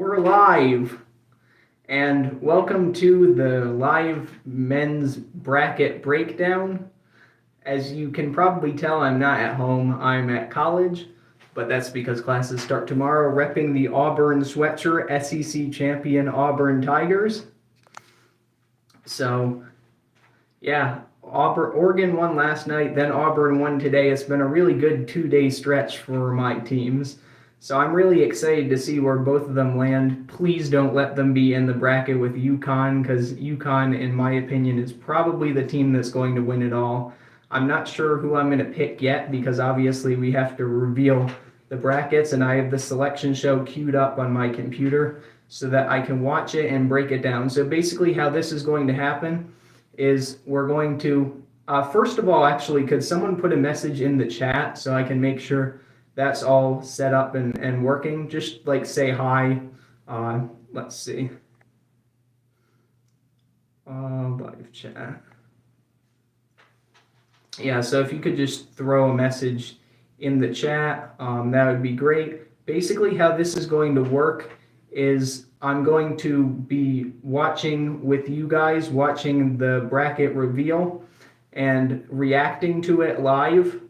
We're live, and welcome to the live men's bracket breakdown. As you can probably tell, I'm not at home, I'm at college, but that's because classes start tomorrow, repping the Auburn sweatshirt, SEC champion Auburn Tigers. So, yeah, Oregon won last night, then Auburn won today. It's been a really good 2-day stretch for my teams. So I'm really excited to see where both of them land. Please don't let them be in the bracket with UConn, because UConn, in my opinion, is probably the team that's going to win it all. I'm not sure who I'm going to pick yet, because obviously we have to reveal the brackets, and I have the selection show queued up on my computer so that I can watch it and break it down. So basically how this is going to happen is we're going to, first of all, actually, could someone put a message in the chat so I can make sure that's all set up and working? Just like say hi. Let's see. Live chat. Yeah, so if you could just throw a message in the chat, that would be great. Basically how this is going to work is I'm going to be watching with you guys, watching the bracket reveal and reacting to it live.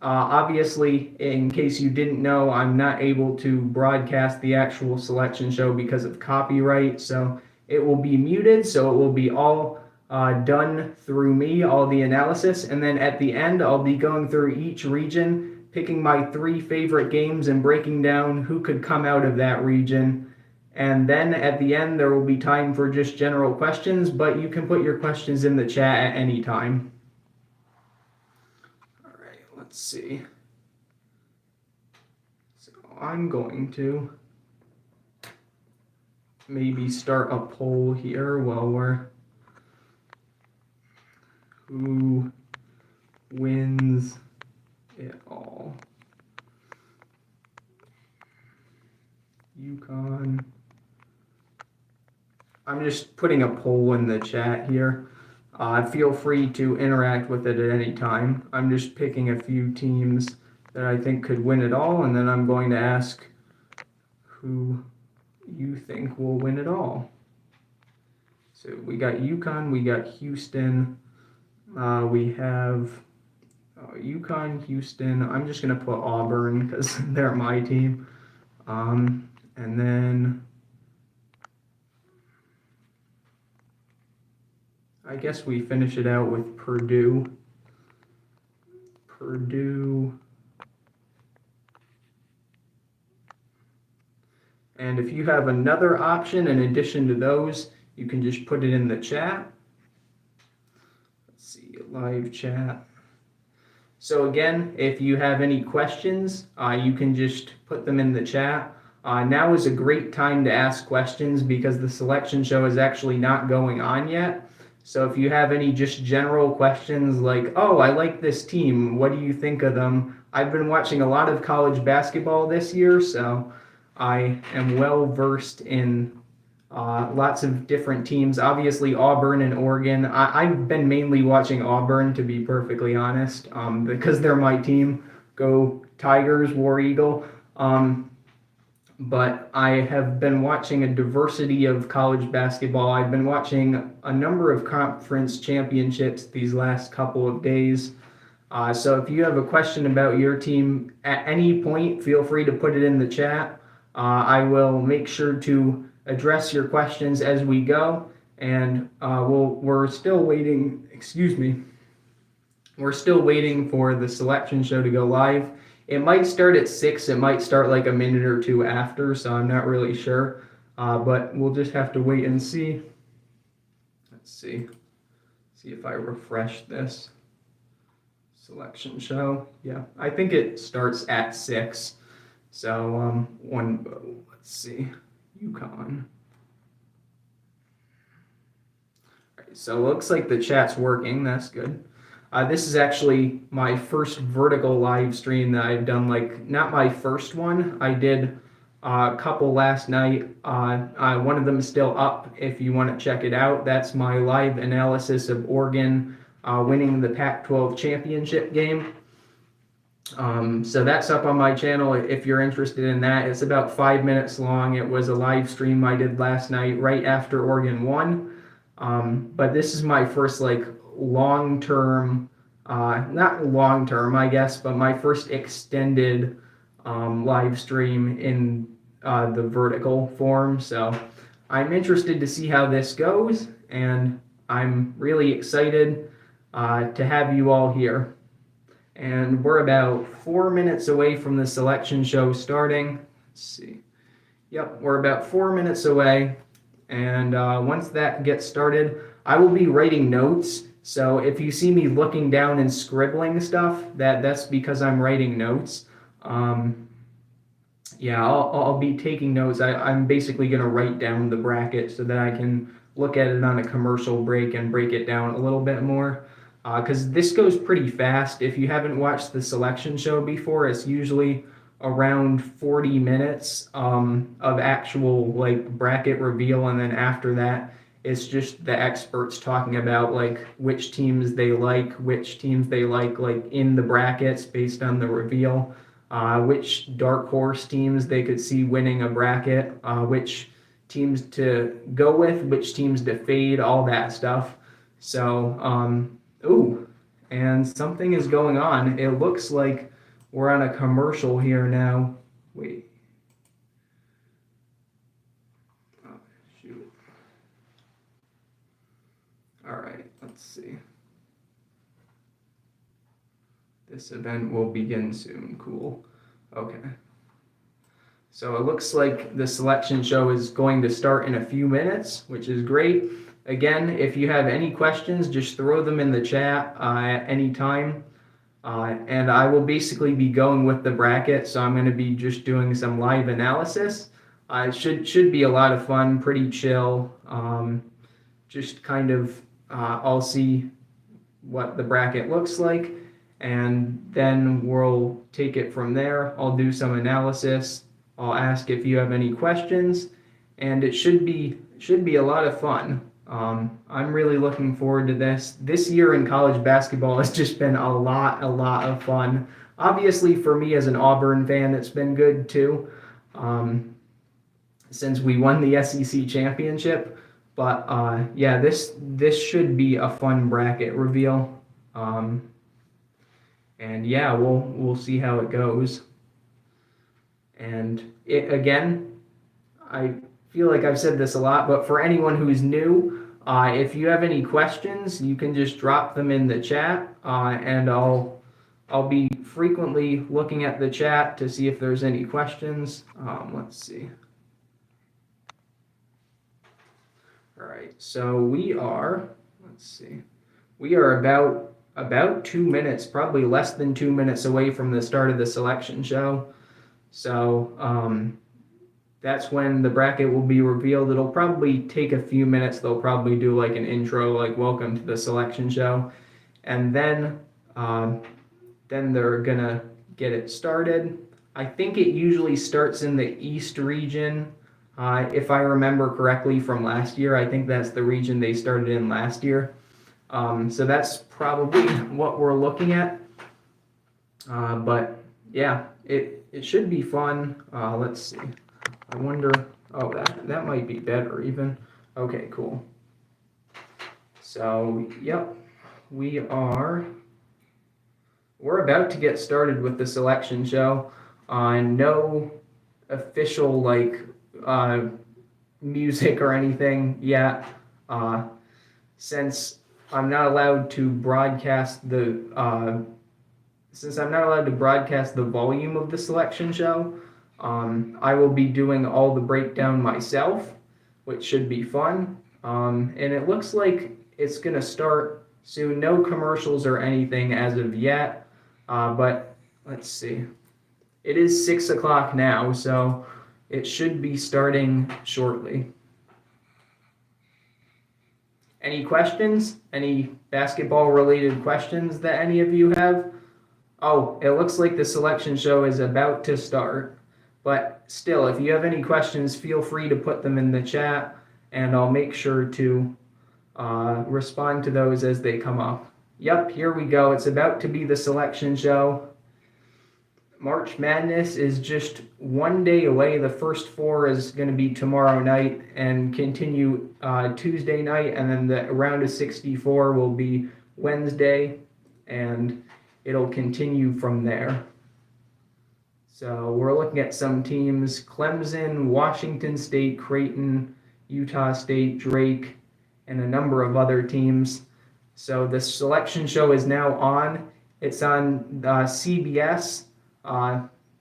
Obviously, in case you didn't know, I'm not able to broadcast the actual selection show because of copyright, so it will be muted, so it will be all done through me, all the analysis, and then at the end, I'll be going through each region, picking my 3 favorite games and breaking down who could come out of that region. And then at the end, there will be time for just general questions, but you can put your questions in the chat at any time. Let's see. So I'm going to maybe start a poll here while we're... Who wins it all? UConn. I'm just putting a poll in the chat here. Feel free to interact with it at any time. I'm just picking a few teams that I think could win it all, and then I'm going to ask who you think will win it all. So we got UConn, we got Houston, we have UConn, Houston. I'm just going to put Auburn because they're my team. And then I guess we finish it out with Purdue. And if you have another option in addition to those, you can just put it in the chat. Let's see, live chat. So again, if you have any questions, you can just put them in the chat. Now is a great time to ask questions because the selection show is actually not going on yet. So if you have any just general questions like, oh, I like this team, what do you think of them? I've been watching a lot of college basketball this year, so I am well versed in lots of different teams. Obviously, Auburn and Oregon. I've been mainly watching Auburn, to be perfectly honest, because they're my team. Go Tigers, War Eagle. But I have been watching a diversity of college basketball. I've been watching a number of conference championships these last couple of days. So if you have a question about your team at any point, feel free to put it in the chat. I will make sure to address your questions as we go. And we're still waiting, we're still waiting for the selection show to go live. It might start at 6, it might start like a minute or two after, so I'm not really sure. But we'll just have to wait and see. Let's see if I refresh this selection show. Yeah, I think it starts at 6. So let's see, UConn. All right, so it looks like the chat's working, that's good. This is actually my first vertical live stream that I've done, like, not my first one. I did a couple last night. One of them is still up if you want to check it out. That's my live analysis of Oregon winning the Pac-12 championship game. So that's up on my channel if you're interested in that. It's about 5 minutes long. It was a live stream I did last night right after Oregon won. But this is my first like long-term, not long-term, I guess, but my first extended live stream in the vertical form. So I'm interested to see how this goes, and I'm really excited to have you all here. And we're about 4 minutes away from the selection show starting. Let's see. Yep, we're about 4 minutes away. And once that gets started, I will be writing notes. So if you see me looking down and scribbling stuff, that's because I'm writing notes. Yeah, I'll be taking notes. I'm basically going to write down the bracket so that I can look at it on a commercial break and break it down a little bit more. Because this goes pretty fast. If you haven't watched the selection show before, it's usually around 40 minutes of actual like bracket reveal, and then after that, it's just the experts talking about like which teams they like in the brackets based on the reveal, which dark horse teams they could see winning a bracket, which teams to go with, which teams to fade, all that stuff. So, ooh, and something is going on. It looks like we're on a commercial here now. Wait. Oh, shoot. All right, let's see. This event will begin soon. Cool. Okay. So it looks like the selection show is going to start in a few minutes, which is great. Again, if you have any questions, just throw them in the chat at any time. And I will basically be going with the bracket, so I'm going to be just doing some live analysis. It should be a lot of fun, pretty chill. Just kind of, I'll see what the bracket looks like, and then we'll take it from there. I'll do some analysis. I'll ask if you have any questions, and it should be a lot of fun. I'm really looking forward to this. This year in college basketball has just been a lot of fun. Obviously, for me as an Auburn fan, it's been good too, since we won the SEC championship. But yeah, this should be a fun bracket reveal. And yeah, we'll see how it goes. And again, I feel like I've said this a lot, but for anyone who's new, if you have any questions, you can just drop them in the chat, and I'll be frequently looking at the chat to see if there's any questions. Let's see. All right, so we are about 2 minutes, probably less than 2 minutes away from the start of the selection show. So that's when the bracket will be revealed. It'll probably take a few minutes. They'll probably do like an intro, like welcome to the selection show. And then they're gonna get it started. I think it usually starts in the East region. If I remember correctly from last year, I think that's the region they started in last year. So that's probably what we're looking at. But yeah, it should be fun. Let's see. I wonder, oh, that might be better even. Okay, cool. So, yep, we're about to get started with the selection show. No official, like, music or anything yet, since I'm not allowed to broadcast the volume of the selection show. I will be doing all the breakdown myself, which should be fun. And it looks like it's going to start soon. No commercials or anything as of yet, but let's see. It is 6 o'clock now, so it should be starting shortly. Any questions? Any basketball-related questions that any of you have? Oh, it looks like the selection show is about to start. But still, if you have any questions, feel free to put them in the chat, and I'll make sure to respond to those as they come up. Yep, here we go. It's about to be the selection show. March Madness is just one day away. The first four is going to be tomorrow night and continue Tuesday night, and then the round of 64 will be Wednesday, and it'll continue from there. So we're looking at some teams: Clemson, Washington State, Creighton, Utah State, Drake, and a number of other teams. So the selection show is now on. It's on CBS.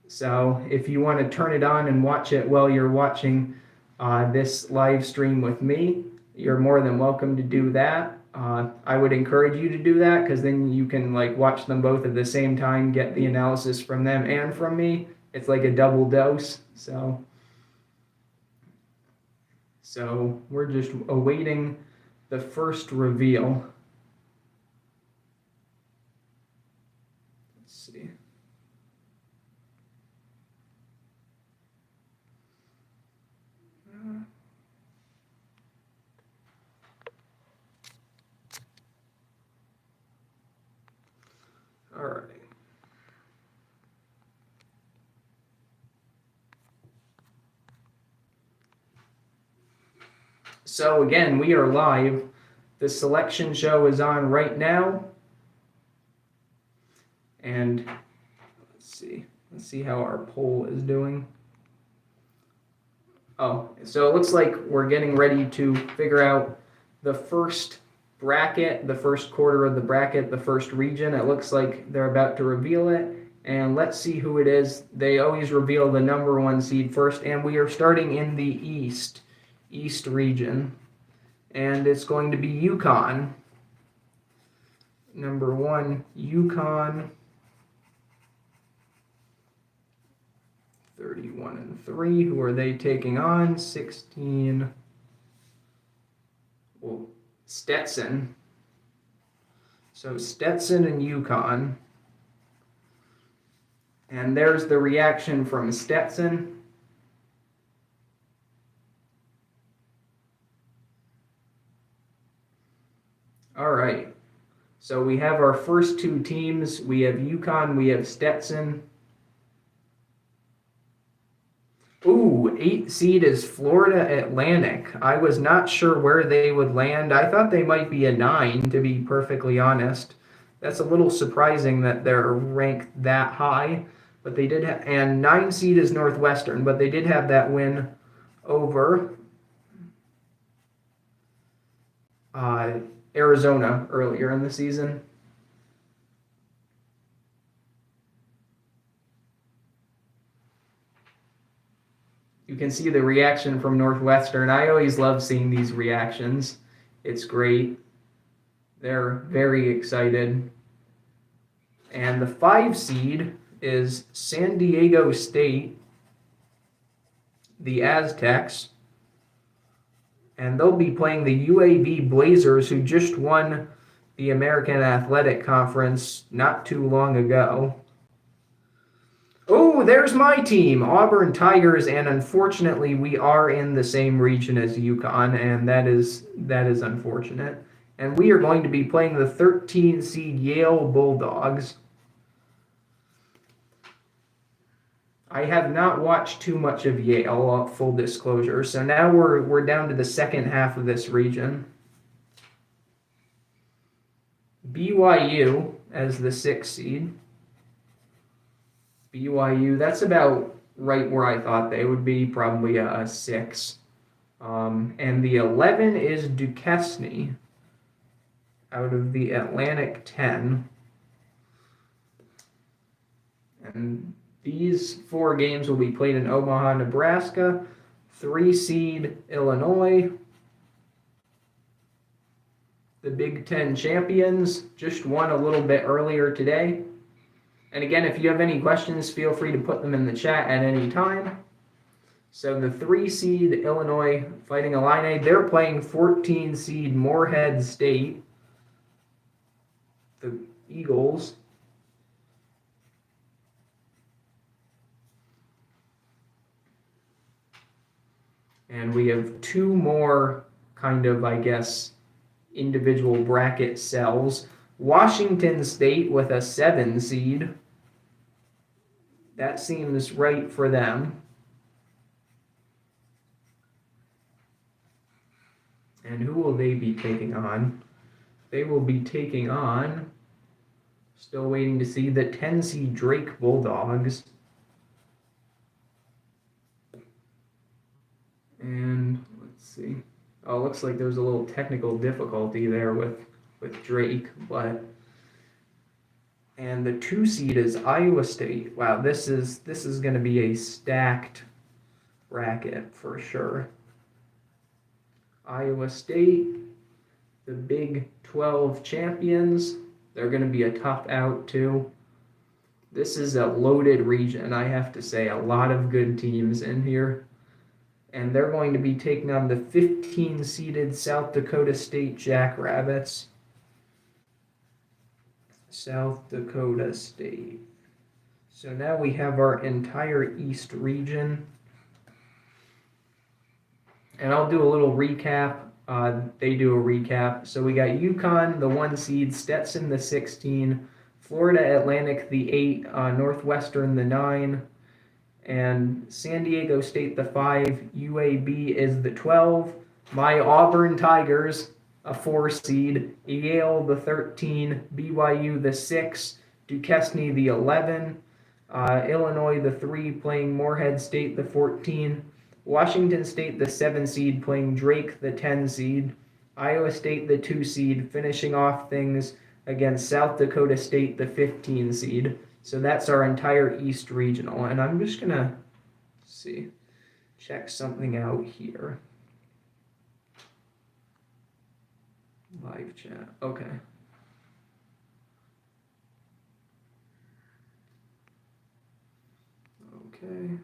So if you want to turn it on and watch it while you're watching this live stream with me, you're more than welcome to do that. I would encourage you to do that, because then you can like watch them both at the same time, get the analysis from them and from me. It's like a double dose. So we're just awaiting the first reveal. Let's see. All right. So again, we are live. The selection show is on right now. And let's see how our poll is doing. Oh, so it looks like we're getting ready to figure out the first bracket, the first quarter of the bracket, the first region. It looks like they're about to reveal it. And let's see who it is. They always reveal the number one seed first. And we are starting in the East region. And it's going to be UConn. Number one, UConn. 31-3. Who are they taking on? 16. Well, Stetson. So Stetson and UConn. And there's the reaction from Stetson. All right. So we have our first two teams. We have UConn, we have Stetson. Ooh, 8 seed is Florida Atlantic. I was not sure where they would land. I thought they might be a 9, to be perfectly honest. That's a little surprising that they're ranked that high. But they did have, and 9 seed is Northwestern, but they did have that win over Arizona earlier in the season. You can see the reaction from Northwestern. I always love seeing these reactions. It's great. They're very excited. And the 5 seed is San Diego State, the Aztecs. And they'll be playing the UAB Blazers, who just won the American Athletic Conference not too long ago. Oh, there's my team, Auburn Tigers, and unfortunately we are in the same region as UConn, and that is unfortunate. And we are going to be playing the 13 seed Yale Bulldogs. I have not watched too much of Yale, full disclosure, so now we're down to the second half of this region. BYU as the 6th seed. BYU, that's about right where I thought they would be, probably a 6. And the 11 is Duquesne out of the Atlantic 10. And these 4 games will be played in Omaha, Nebraska. 3 seed Illinois. The Big Ten champions just won a little bit earlier today. And again, if you have any questions, feel free to put them in the chat at any time. So the 3 seed Illinois Fighting Illini, they're playing 14 seed Morehead State, the Eagles. And we have 2 more kind of, I guess, individual bracket cells. Washington State with a 7 seed. That seems right for them. And who will they be taking on? They will be taking on, still waiting to see, the 10 seed Drake Bulldogs. And let's see. Oh, it looks like there's a little technical difficulty there with Drake, but and the 2 seed is Iowa State. Wow, this is going to be a stacked bracket for sure. Iowa State, the Big 12 champions. They're going to be a tough out too. This is a loaded region, I have to say. A lot of good teams in here. And they're going to be taking on the 15-seeded South Dakota State Jackrabbits. South Dakota State. So now we have our entire East region. And I'll do a little recap. They do a recap. So we got UConn, the 1 seed, Stetson, the 16, Florida Atlantic, the 8, Northwestern, the 9, and San Diego State, the 5. UAB is the 12. My Auburn Tigers, a 4 seed. Yale, the 13. BYU, the 6. Duquesne, the 11. Illinois, the 3, playing Morehead State, the 14. Washington State, the 7 seed, playing Drake, the 10 seed. Iowa State, the 2 seed, finishing off things against South Dakota State, the 15 seed. So that's our entire East Regional. And I'm just going to check something out here. Live chat. Okay. Okay.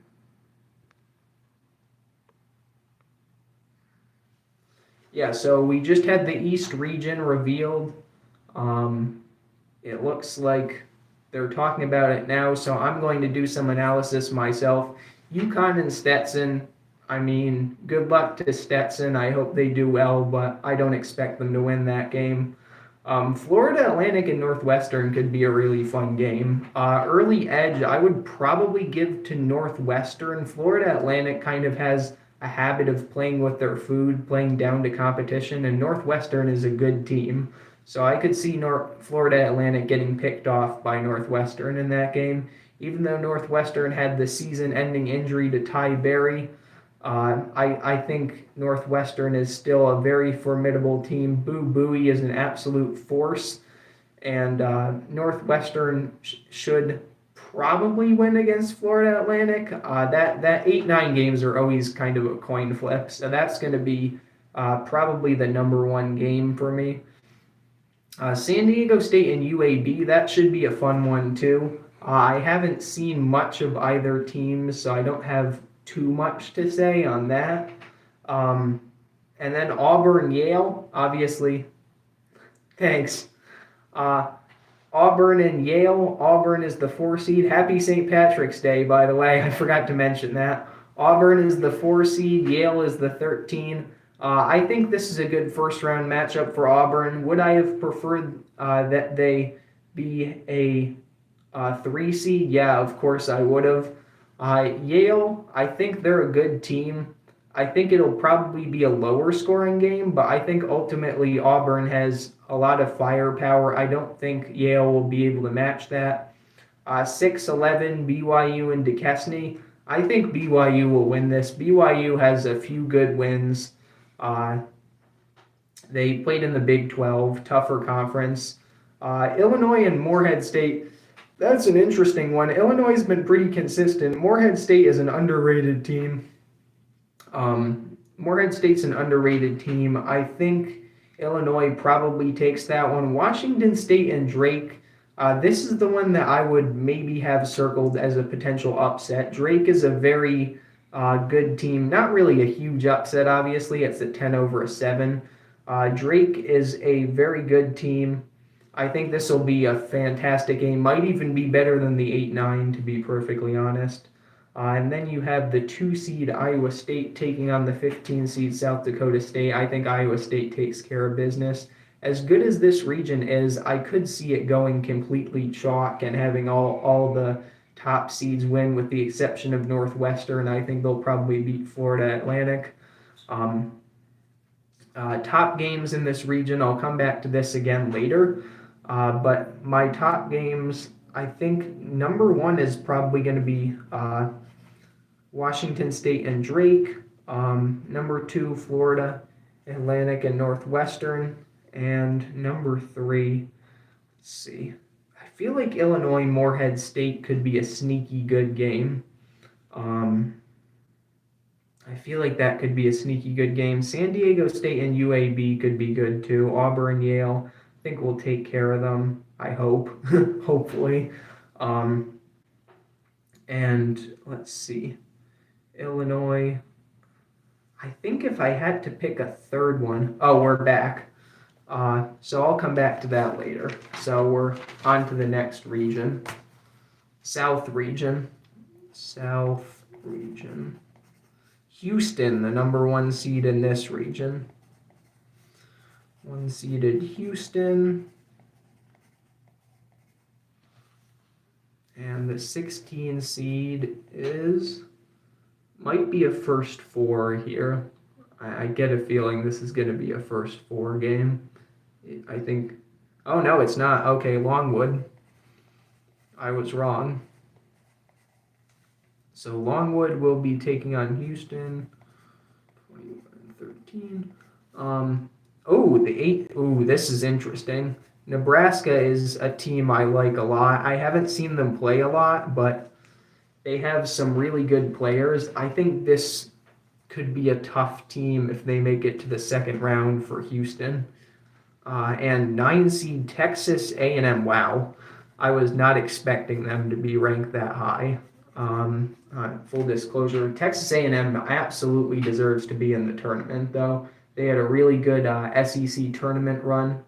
Yeah, so we just had the East region revealed. It looks like they're talking about it now, so I'm going to do some analysis myself. UConn and Stetson, I mean, good luck to Stetson. I hope they do well, but I don't expect them to win that game. Florida Atlantic and Northwestern could be a really fun game. Early edge, I would probably give to Northwestern. Florida Atlantic kind of has a habit of playing with their food, playing down to competition, and Northwestern is a good team. So I could see Florida Atlantic getting picked off by Northwestern in that game. Even though Northwestern had the season-ending injury to Ty Berry, I think Northwestern is still a very formidable team. Boo Buie is an absolute force, and Northwestern should probably win against Florida Atlantic. That 8-9 games are always kind of a coin flip, so that's going to be probably the number 1 game for me. San Diego State and UAB, that should be a fun one too. I haven't seen much of either team, so I don't have too much to say on that. And then Auburn, Yale, obviously. Thanks. Auburn and Yale. Auburn is the 4 seed. Happy St. Patrick's Day, by the way. I forgot to mention that. Auburn is the 4 seed. Yale is the 13. I think this is a good first-round matchup for Auburn. Would I have preferred that they be a 3 seed? Yeah, of course I would have. Yale, I think they're a good team. I think it'll probably be a lower scoring game, but I think ultimately Auburn has a lot of firepower. I don't think Yale will be able to match that. 6-11, BYU and Duquesne. I think BYU will win this. BYU has a few good wins. They played in the Big 12, tougher conference. Illinois and Morehead State, that's an interesting one. Illinois has been pretty consistent. Morehead State is an underrated team. Morehead State's an underrated team. I think Illinois probably takes that one. Washington State and Drake, this is the one that I would maybe have circled as a potential upset. Drake is a very good team. Not really a huge upset, obviously. It's a 10-7. Drake is a very good team. I think this will be a fantastic game. Might even be better than the 8-9, to be perfectly honest. And then you have the 2 seed Iowa State taking on the 15 seed South Dakota State. I think Iowa State takes care of business. As good as this region is, I could see it going completely chalk and having all the top seeds win, with the exception of Northwestern. I think they'll probably beat Florida Atlantic. Top games in this region, I'll come back to this again later, but my top games, I think number one is probably going to be Washington State and Drake. Number two, Florida Atlantic and Northwestern. And number three, let's see. I feel like Illinois Morehead State could be a sneaky good game. I feel like that could be a sneaky good game. San Diego State and UAB could be good too. Auburn, Yale, I think we'll take care of them. I hope, hopefully. And let's see. Illinois. I think if I had to pick a third one, oh, we're back. So I'll come back to that later. So we're on to the next region. South region. Houston, the number one seed in this region. One seeded Houston. And the 16 seed might be a first four here. I get a feeling this is going to be a first four game. I think, oh no, it's not. Okay, Longwood. I was wrong. So Longwood will be taking on Houston. 21-13. This is interesting. Nebraska is a team I like a lot. I haven't seen them play a lot, but they have some really good players. I think this could be a tough team if they make it to the second round for Houston. And 9 seed Texas A&M. Wow, I was not expecting them to be ranked that high. Full disclosure, Texas A&M absolutely deserves to be in the tournament, though. They had a really good SEC tournament run.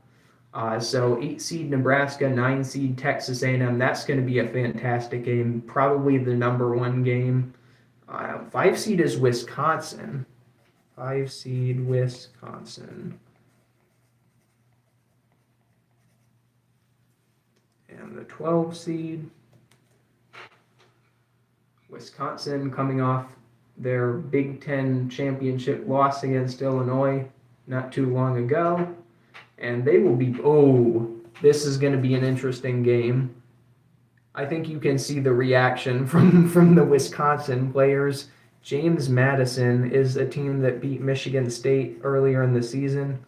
So 8 seed Nebraska, 9 seed Texas A&M. That's going to be a fantastic game. Probably the number one game. 5 seed is Wisconsin. 5 seed Wisconsin. And the 12 seed Wisconsin, coming off their Big Ten championship loss against Illinois not too long ago. And they will be, this is going to be an interesting game. I think you can see the reaction from the Wisconsin players. James Madison is a team that beat Michigan State earlier in the season.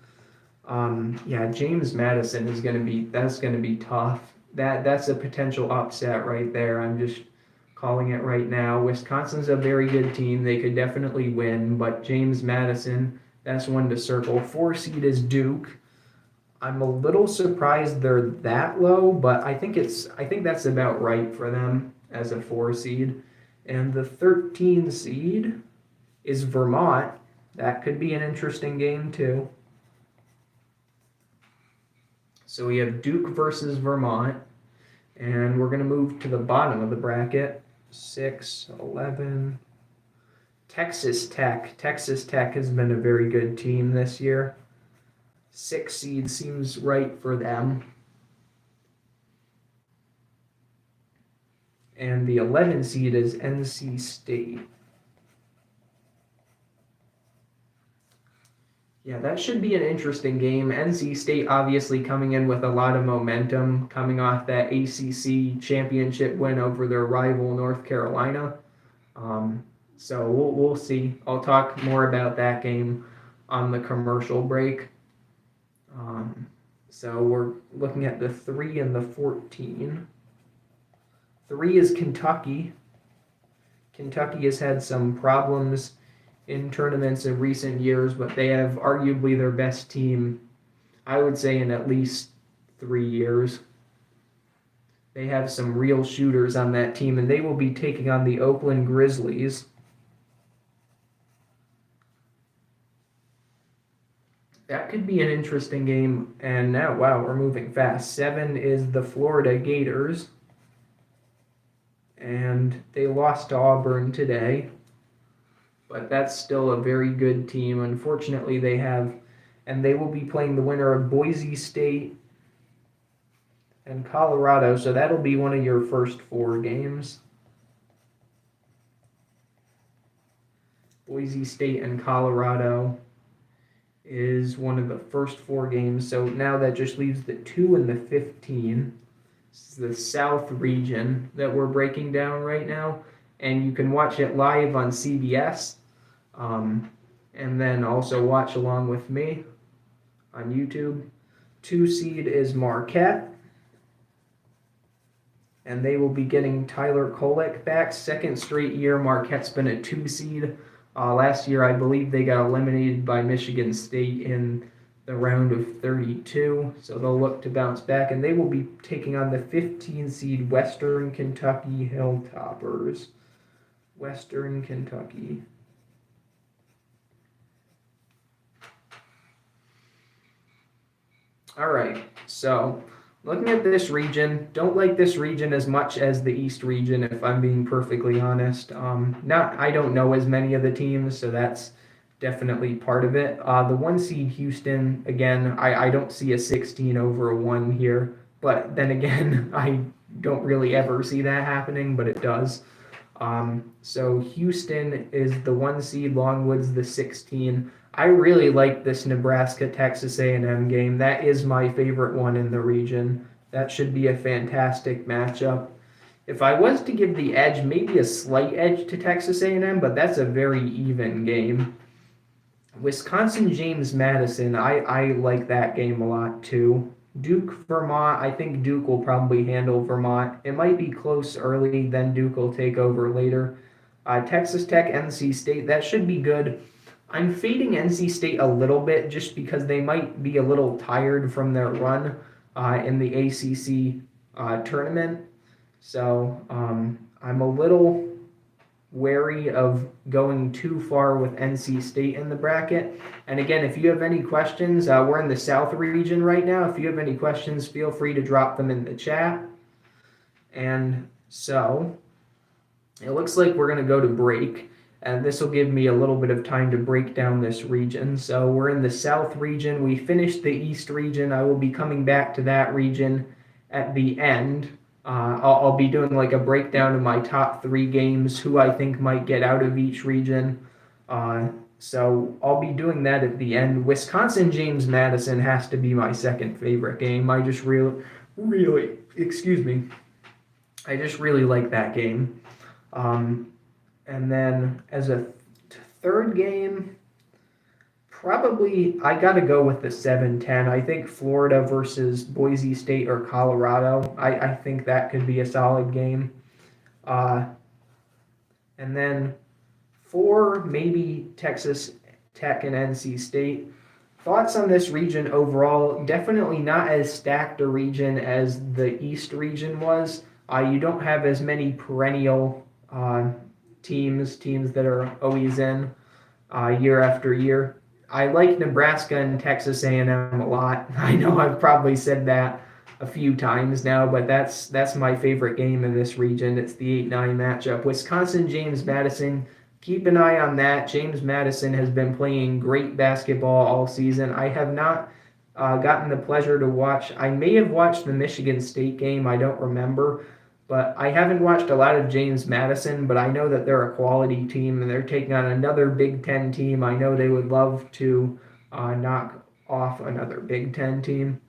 James Madison is going to be tough. That's a potential upset right there. I'm just calling it right now. Wisconsin's a very good team. They could definitely win, but James Madison, that's one to circle. 4 seed is Duke. I'm a little surprised they're that low, but I think that's about right for them as a 4 seed. And the 13 seed is Vermont. That could be an interesting game too. So we have Duke versus Vermont, and we're going to move to the bottom of the bracket. 6, 11. Texas Tech. Texas Tech has been a very good team this year. 6 seed seems right for them. And the 11 seed is NC State. Yeah, that should be an interesting game. NC State obviously coming in with a lot of momentum, coming off that ACC championship win over their rival North Carolina. So we'll see. I'll talk more about that game on the commercial break. So we're looking at the 3 and the 14. 3 is Kentucky. Kentucky has had some problems in tournaments in recent years, but they have arguably their best team, I would say, in at least 3 years. They have some real shooters on that team, and they will be taking on the Oakland Grizzlies. That could be an interesting game. And now, wow, we're moving fast. 7 is the Florida Gators. And they lost to Auburn today. But that's still a very good team. Unfortunately, they will be playing the winner of Boise State and Colorado. So that'll be one of your first 4 games. Boise State and Colorado is one of the first 4 games. So now that just leaves the 2 and the 15. This is the South region that we're breaking down right now. And you can watch it live on CBS. And then also watch along with me on YouTube. 2 seed is Marquette. And they will be getting Tyler Kolek back. Second straight year, Marquette's been a 2 seed. Last year, I believe they got eliminated by Michigan State in the round of 32, so they'll look to bounce back, and they will be taking on the 15 seed Western Kentucky Hilltoppers. Western Kentucky. All right, so looking at this region, don't like this region as much as the East region, if I'm being perfectly honest. I don't know as many of the teams, so that's definitely part of it. The 1 seed Houston, again, I don't see a 16 over a 1 here, but then again, I don't really ever see that happening, but it does. So Houston is the 1 seed, Longwood's the 16. I really like this Nebraska-Texas A&M game. That is my favorite one in the region. That should be a fantastic matchup. If I was to give the edge, maybe a slight edge to Texas A&M, but that's a very even game. Wisconsin-James Madison, I like that game a lot too. Duke-Vermont, I think Duke will probably handle Vermont. It might be close early, then Duke will take over later. Texas Tech, NC State, that should be good. I'm fading NC State a little bit just because they might be a little tired from their run in the ACC tournament. So I'm a little wary of going too far with NC State in the bracket. And again, if you have any questions, we're in the South region right now. If you have any questions, feel free to drop them in the chat. And so it looks like we're going to go to break. And this will give me a little bit of time to break down this region. So we're in the South region. We finished the East region. I will be coming back to that region at the end. I'll be doing like a breakdown of my top 3 games, who I think might get out of each region. So I'll be doing that at the end. Wisconsin-James Madison has to be my second favorite game. I just really, I just really like that game. And then as a third game, probably I got to go with the 7-10. I think Florida versus Boise State or Colorado. I think that could be a solid game. And then 4, maybe Texas Tech and NC State. Thoughts on this region overall? Definitely not as stacked a region as the East region was. You don't have as many perennial teams that are always in year after year. I like Nebraska and Texas A&M a lot. I know I've probably said that a few times now, but that's my favorite game in this region. It's the 8-9 matchup. Wisconsin-James Madison, keep an eye on that. James Madison has been playing great basketball all season. I have not gotten the pleasure to watch. I may have watched the Michigan State game. I don't remember. But I haven't watched a lot of James Madison, but I know that they're a quality team, and they're taking on another Big Ten team. I know they would love to knock off another Big Ten team.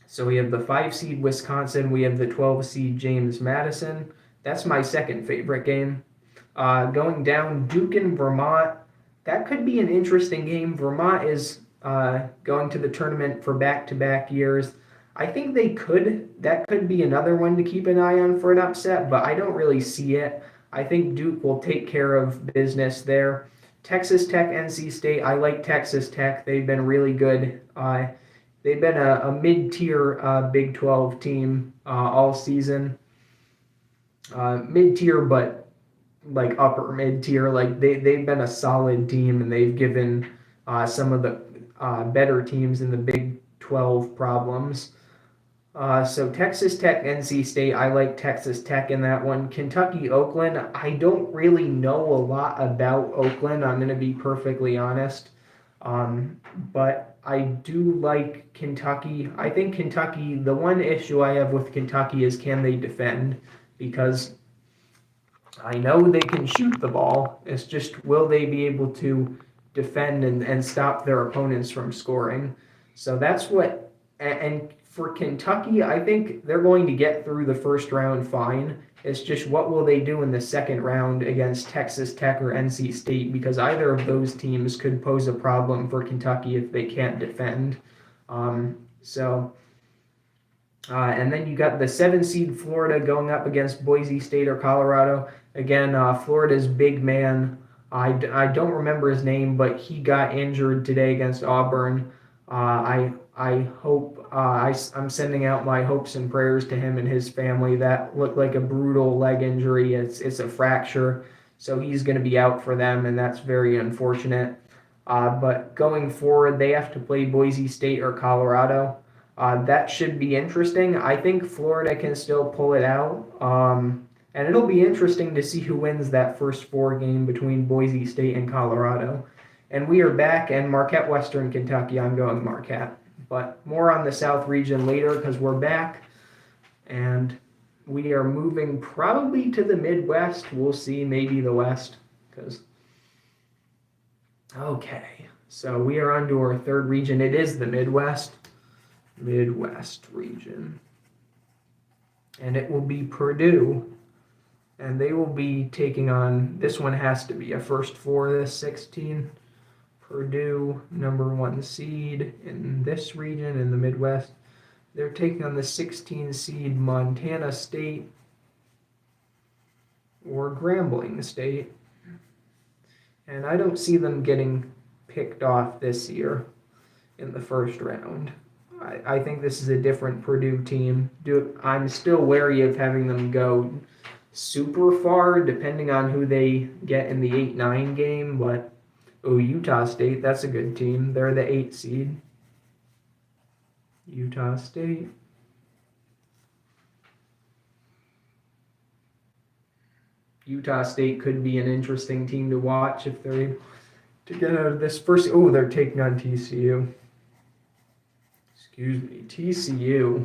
So we have the 5 seed Wisconsin. We have the 12 seed James Madison. That's my second favorite game. Going down, Duke and Vermont. That could be an interesting game. Vermont is going to the tournament for back-to-back years. I think that could be another one to keep an eye on for an upset, but I don't really see it. I think Duke will take care of business there. Texas Tech, NC State, I like Texas Tech. They've been really good. They've been a mid-tier Big 12 team all season. Mid-tier, but like upper mid-tier. Like they've been a solid team, and they've given some of the better teams in the Big 12 problems. So Texas Tech, NC State, I like Texas Tech in that one. Kentucky, Oakland, I don't really know a lot about Oakland. I'm going to be perfectly honest. But I do like Kentucky. I think Kentucky, the one issue I have with Kentucky is can they defend? Because I know they can shoot the ball. It's just, will they be able to defend and stop their opponents from scoring? So that's what, and for Kentucky, I think they're going to get through the first round fine. It's just, what will they do in the second round against Texas Tech or NC State? Because either of those teams could pose a problem for Kentucky if they can't defend. So and then you got the 7 seed Florida going up against Boise State or Colorado. Again, Florida's big man, I don't remember his name, but he got injured today against Auburn. I hope, I'm sending out my hopes and prayers to him and his family. That looked like a brutal leg injury. It's a fracture, so he's going to be out for them, and that's very unfortunate. But going forward, they have to play Boise State or Colorado. That should be interesting. I think Florida can still pull it out. And it'll be interesting to see who wins that first 4 game between Boise State and Colorado. And we are back in Marquette, Western Kentucky. I'm going Marquette. But more on the South region later because we're back. And we are moving probably to the Midwest. We'll see, maybe the West. Okay, so we are on to our third region. It is the Midwest region. And it will be Purdue. And they will be taking on, this one has to be a first for this 16. Purdue, number 1 seed in this region in the Midwest. They're taking on the 16 seed Montana State or Grambling State. And I don't see them getting picked off this year in the first round. I think this is a different Purdue team. I'm still wary of having them go super far, depending on who they get in the 8-9 game. But Utah State, that's a good team. They're the 8 seed. Utah State. Utah State could be an interesting team to watch if they're able to get out of this first. Oh, they're taking on TCU. TCU.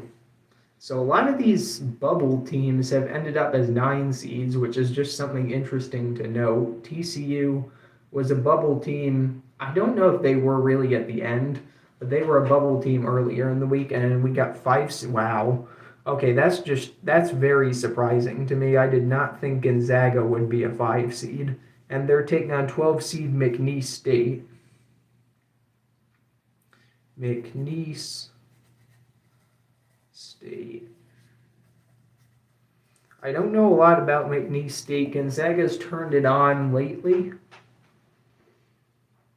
So a lot of these bubble teams have ended up as 9 seeds, which is just something interesting to note. TCU was a bubble team. I don't know if they were really at the end, but they were a bubble team earlier in the week, and we got 5. Wow. Okay, that's very surprising to me. I did not think Gonzaga would be a 5 seed, and they're taking on 12 seed McNeese State. McNeese State. I don't know a lot about McNeese State. Gonzaga's turned it on lately,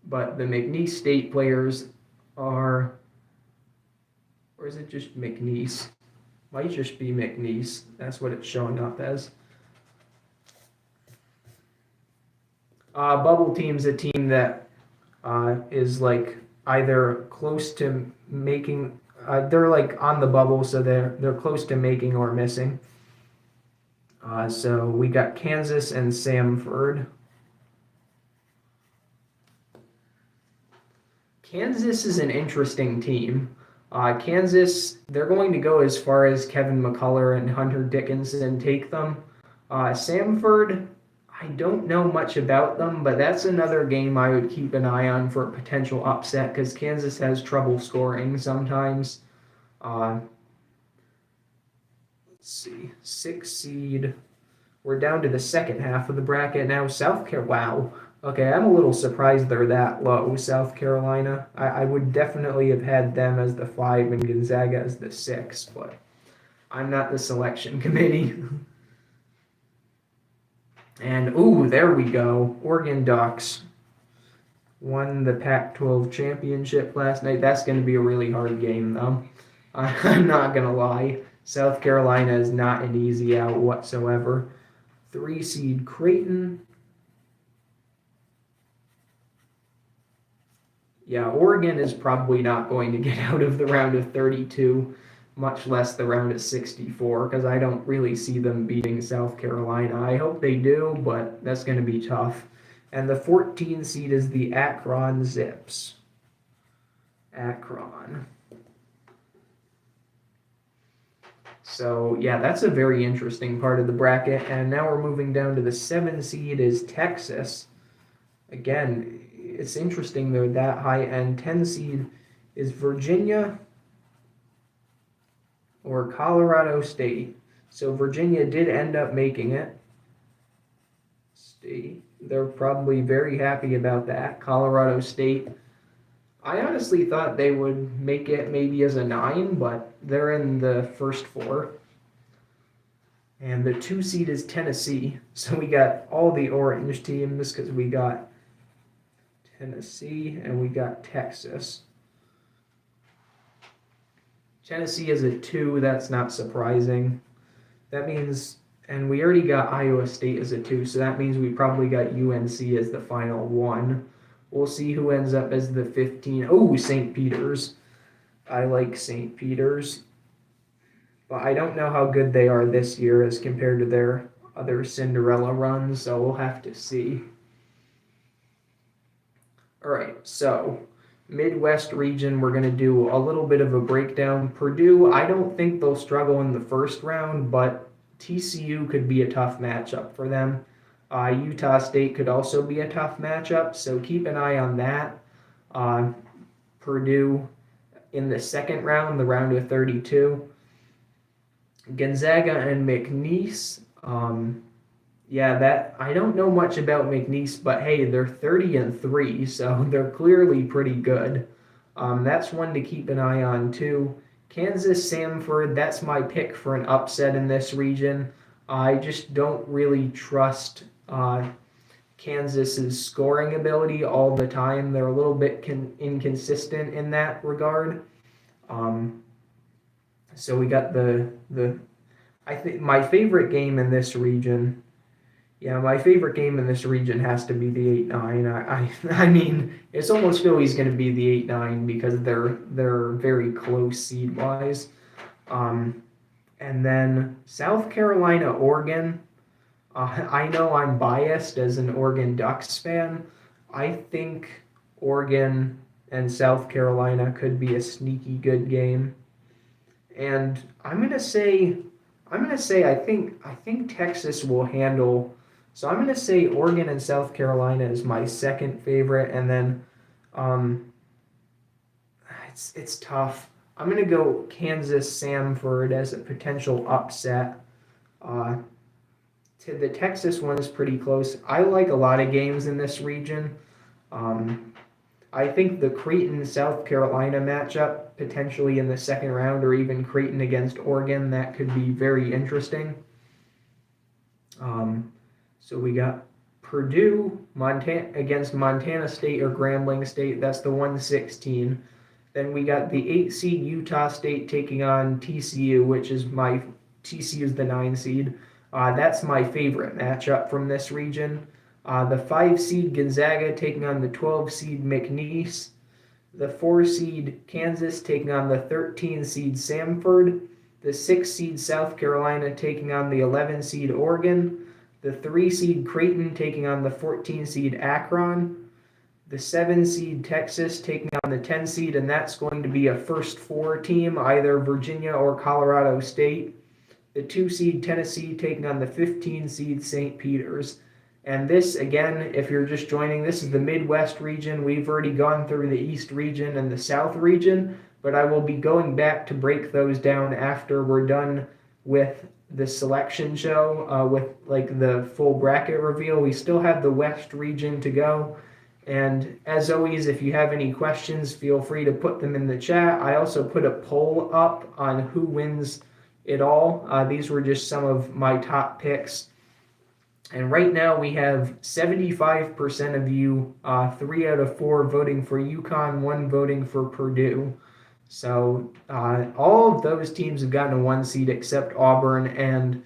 but the McNeese State players are, or is it just McNeese? Might just be McNeese. That's what it's showing up as. Bubble team's a team that is like either close to making. They're like on the bubble, so they're close to making or missing. So we got Kansas and Samford. Kansas is an interesting team. Kansas, they're going to go as far as Kevin McCullough and Hunter Dickinson take them. Samford, I don't know much about them, but that's another game I would keep an eye on for a potential upset because Kansas has trouble scoring sometimes. Let's see, 6 seed. We're down to the second half of the bracket now. South Carolina, wow. Okay, I'm a little surprised they're that low, South Carolina. I would definitely have had them as the 5 and Gonzaga as the 6, but I'm not the selection committee. And, ooh, there we go. Oregon Ducks won the Pac-12 championship last night. That's going to be a really hard game, though. I'm not going to lie. South Carolina is not an easy out whatsoever. 3 seed Creighton. Yeah, Oregon is probably not going to get out of the round of 32, much less the round of 64, because I don't really see them beating South Carolina. I hope they do, but that's going to be tough. And the 14 seed is the Akron Zips. Akron. So yeah, that's a very interesting part of the bracket. And now we're moving down to the 7 seed is Texas. Again, it's interesting they're that high. And 10 seed is Virginia or Colorado State. So Virginia did end up making it. State. They're probably very happy about that. Colorado State. I honestly thought they would make it maybe as a 9, but they're in the first 4. And the 2 seed is Tennessee. So we got all the orange teams because we got Tennessee and we got Texas. Tennessee is a 2. That's not surprising. That means, and we already got Iowa State as a 2, so that means we probably got UNC as the final 1. We'll see who ends up as the 15. Oh, St. Peter's. I like St. Peter's. But I don't know how good they are this year as compared to their other Cinderella runs, so we'll have to see. All right, so Midwest region, we're going to do a little bit of a breakdown. Purdue, I don't think they'll struggle in the first round, but TCU could be a tough matchup for them. Utah State could also be a tough matchup, so keep an eye on that. Purdue in the second round, the round of 32. Gonzaga and McNeese. That I don't know much about McNeese, but hey, they're 30-3, so they're clearly pretty good. That's one to keep an eye on too. Kansas Samford, that's my pick for an upset in this region. I just don't really trust Kansas's scoring ability all the time. They're a little bit inconsistent in that regard. So we got I think my favorite game in this region. Yeah, my favorite game in this region has to be the 8-9. I mean, it's almost always going to be the 8-9 because they're very close seed wise. And then South Carolina, Oregon. I know I'm biased as an Oregon Ducks fan. I think Oregon and South Carolina could be a sneaky good game. And I'm gonna say I think Texas will handle. So I'm gonna say Oregon and South Carolina is my second favorite, and then it's tough. I'm gonna go Kansas Samford as a potential upset. The Texas one is pretty close. I like a lot of games in this region. I think the Creighton-South Carolina matchup, potentially in the second round, or even Creighton against Oregon, that could be very interesting. So we got Purdue against Montana State or Grambling State. That's the 116. Then we got the 8 seed Utah State taking on TCU, which is TCU is the 9 seed. That's my favorite matchup from this region. The 5 seed Gonzaga taking on the 12 seed McNeese. The 4 seed Kansas taking on the 13 seed Samford. The 6 seed South Carolina taking on the 11 seed Oregon. The 3 seed Creighton taking on the 14 seed Akron. The 7 seed Texas taking on the 10 seed, and that's going to be a first 4 team, either Virginia or Colorado State. The 2 seed Tennessee taking on the 15 seed St. Peter's. And this, again, if you're just joining, this is the Midwest region. We've already gone through the East region and the South region, but I will be going back to break those down after we're done with the selection show, with like the full bracket reveal. We still have the West region to go. And as always, if you have any questions, feel free to put them in the chat. I also put a poll up on who wins it all. These were just some of my top picks. And right now we have 75% of you, 3 out of 4 voting for UConn, 1 voting for Purdue. So all of those teams have gotten a 1 seed except Auburn. And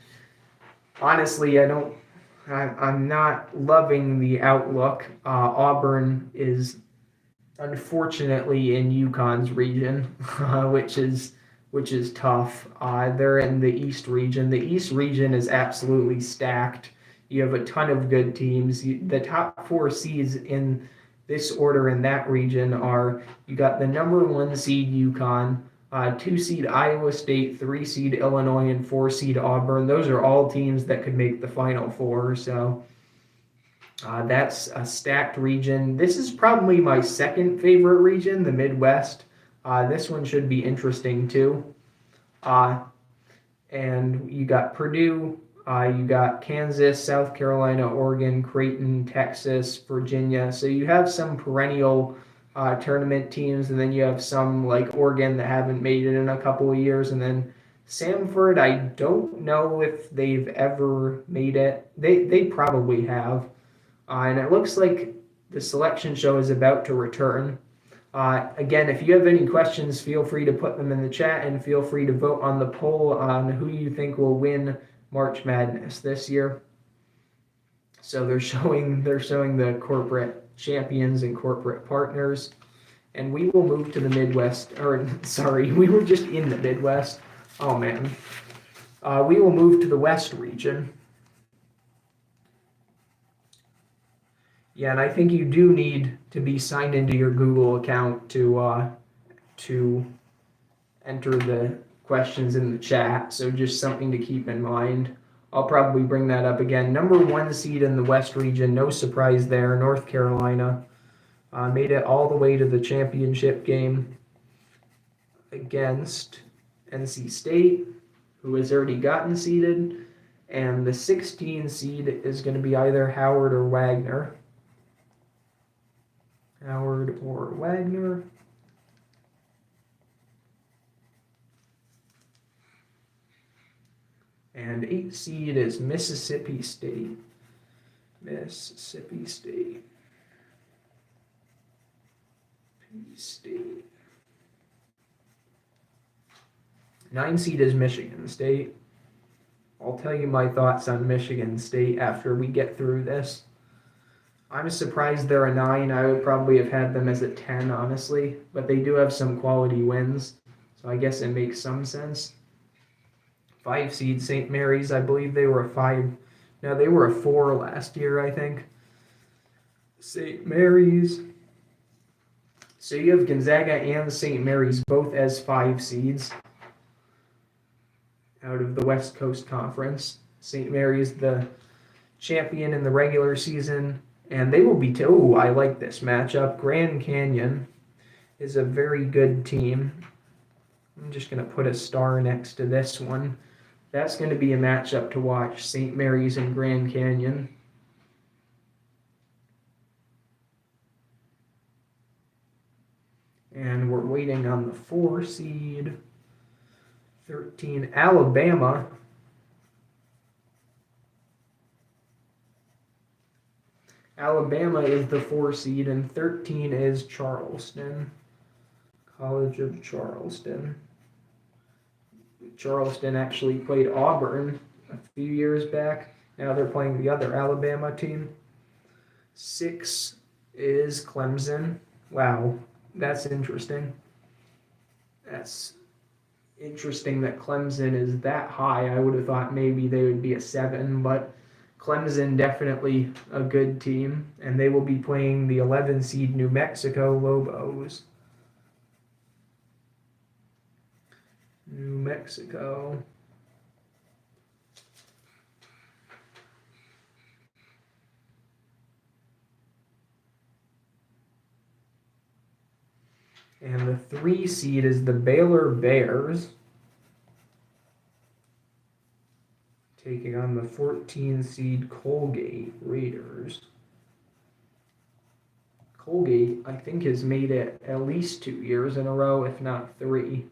honestly, I'm not loving the outlook. Auburn is unfortunately in UConn's region, which is tough. They're in the East region. The East region is absolutely stacked. You have a ton of good teams. The top 4 seeds in this order in that region are, you got the number 1 seed UConn, 2 seed Iowa State, 3 seed Illinois, and 4 seed Auburn. Those are all teams that could make the Final Four. So that's a stacked region. This is probably my second favorite region, the Midwest. This one should be interesting too. And you got Purdue, you got Kansas, South Carolina, Oregon, Creighton, Texas, Virginia. So you have some perennial tournament teams, and then you have some like Oregon that haven't made it in a couple of years, and then Samford. I don't know if they've ever made it. They probably have, and it looks like the selection show is about to return. Again, if you have any questions, feel free to put them in the chat, and feel free to vote on the poll on who you think will win March Madness this year. So they're showing the corporate champions and corporate partners, and we will move to the Midwest. Or sorry, we were just in the Midwest. Oh man, we will move to the West region. Yeah, and I think you do need to be signed into your Google account to enter the questions in the chat. So just something to keep in mind. I'll probably bring that up again. Number 1 seed in the West region, no surprise there. North Carolina made it all the way to the championship game against NC State, who has already gotten seeded. And the 16 seed is going to be either Howard or Wagner. Howard or Wagner. And 8 seed is Mississippi State. Mississippi State. State. 9 seed is Michigan State. I'll tell you my thoughts on Michigan State after we get through this. I'm surprised they're a 9. I would probably have had them as a 10, honestly. But they do have some quality wins, so I guess it makes some sense. 5 seed St. Mary's, I believe they were a 5. No, they were a 4 last year, I think. St. Mary's. So you have Gonzaga and St. Mary's both as 5 seeds out of the West Coast Conference. St. Mary's the champion in the regular season. And they will be, I like this matchup. Grand Canyon is a very good team. I'm just going to put a star next to this one. That's going to be a matchup to watch, St. Mary's and Grand Canyon. And we're waiting on the 4 seed. 13, Alabama. Alabama is the 4 seed, and 13 is Charleston. College of Charleston. Charleston actually played Auburn a few years back. Now they're playing the other Alabama team. 6 is Clemson. Wow, that's interesting. That's interesting that Clemson is that high. I would have thought maybe they would be a 7, but Clemson definitely a good team, and they will be playing the 11 seed New Mexico Lobos. New Mexico. And the 3 seed is the Baylor Bears, taking on the 14 seed Colgate Raiders. Colgate, I think, has made it at least 2 years in a row, if not 3.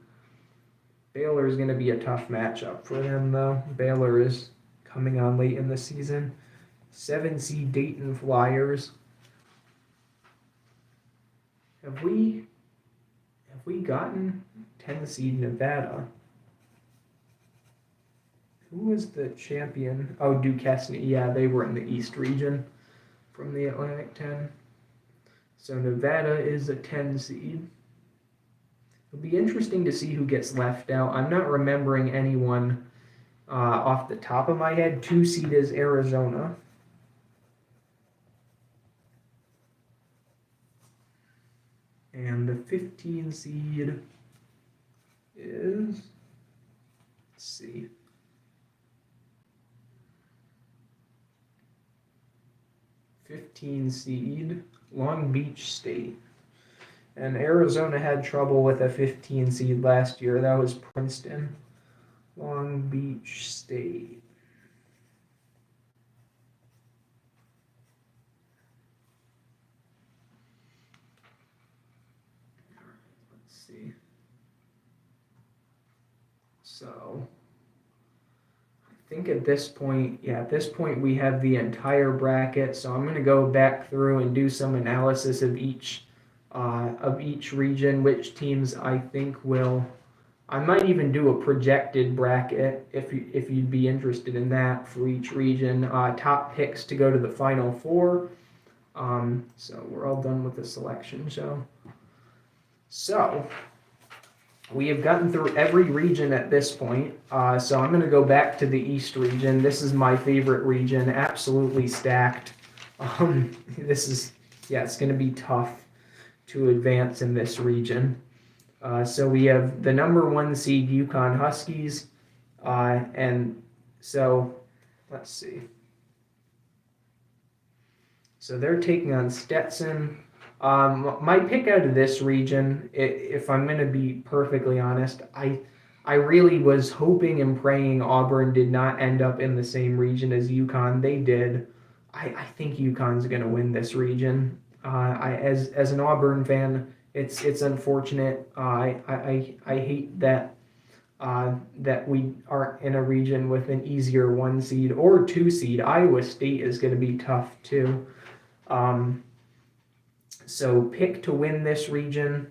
Baylor is going to be a tough matchup for them, though. Baylor is coming on late in the season. 7 seed Dayton Flyers. Have we gotten 10 seed Nevada? Who was the champion? Oh, Duquesne. Yeah, they were in the East region from the Atlantic 10. So Nevada is a 10 seed. It'll be interesting to see who gets left out. I'm not remembering anyone off the top of my head. 2 seed is Arizona. And the 15 seed is, let's see, 15 seed, Long Beach State. And Arizona had trouble with a 15 seed last year. That was Princeton. Long Beach State. Let's see. So I think at this point, we have the entire bracket. So I'm going to go back through and do some analysis of each region, which teams I think will. I might even do a projected bracket if you'd be interested in that for each region. Top picks to go to the Final Four. So we're all done with the selection show. So we have gotten through every region at this point. So I'm going to go back to the East region. This is my favorite region, absolutely stacked. It's going to be tough to advance in this region. So we have the number 1 seed UConn Huskies, and so let's see. So they're taking on Stetson. My pick out of this region, if I'm going to be perfectly honest, I really was hoping and praying Auburn did not end up in the same region as UConn. They did. I think UConn's going to win this region. As an Auburn fan, it's unfortunate. I hate that that we aren't in a region with an easier 1 seed or 2 seed. Iowa State is going to be tough too. So pick to win this region.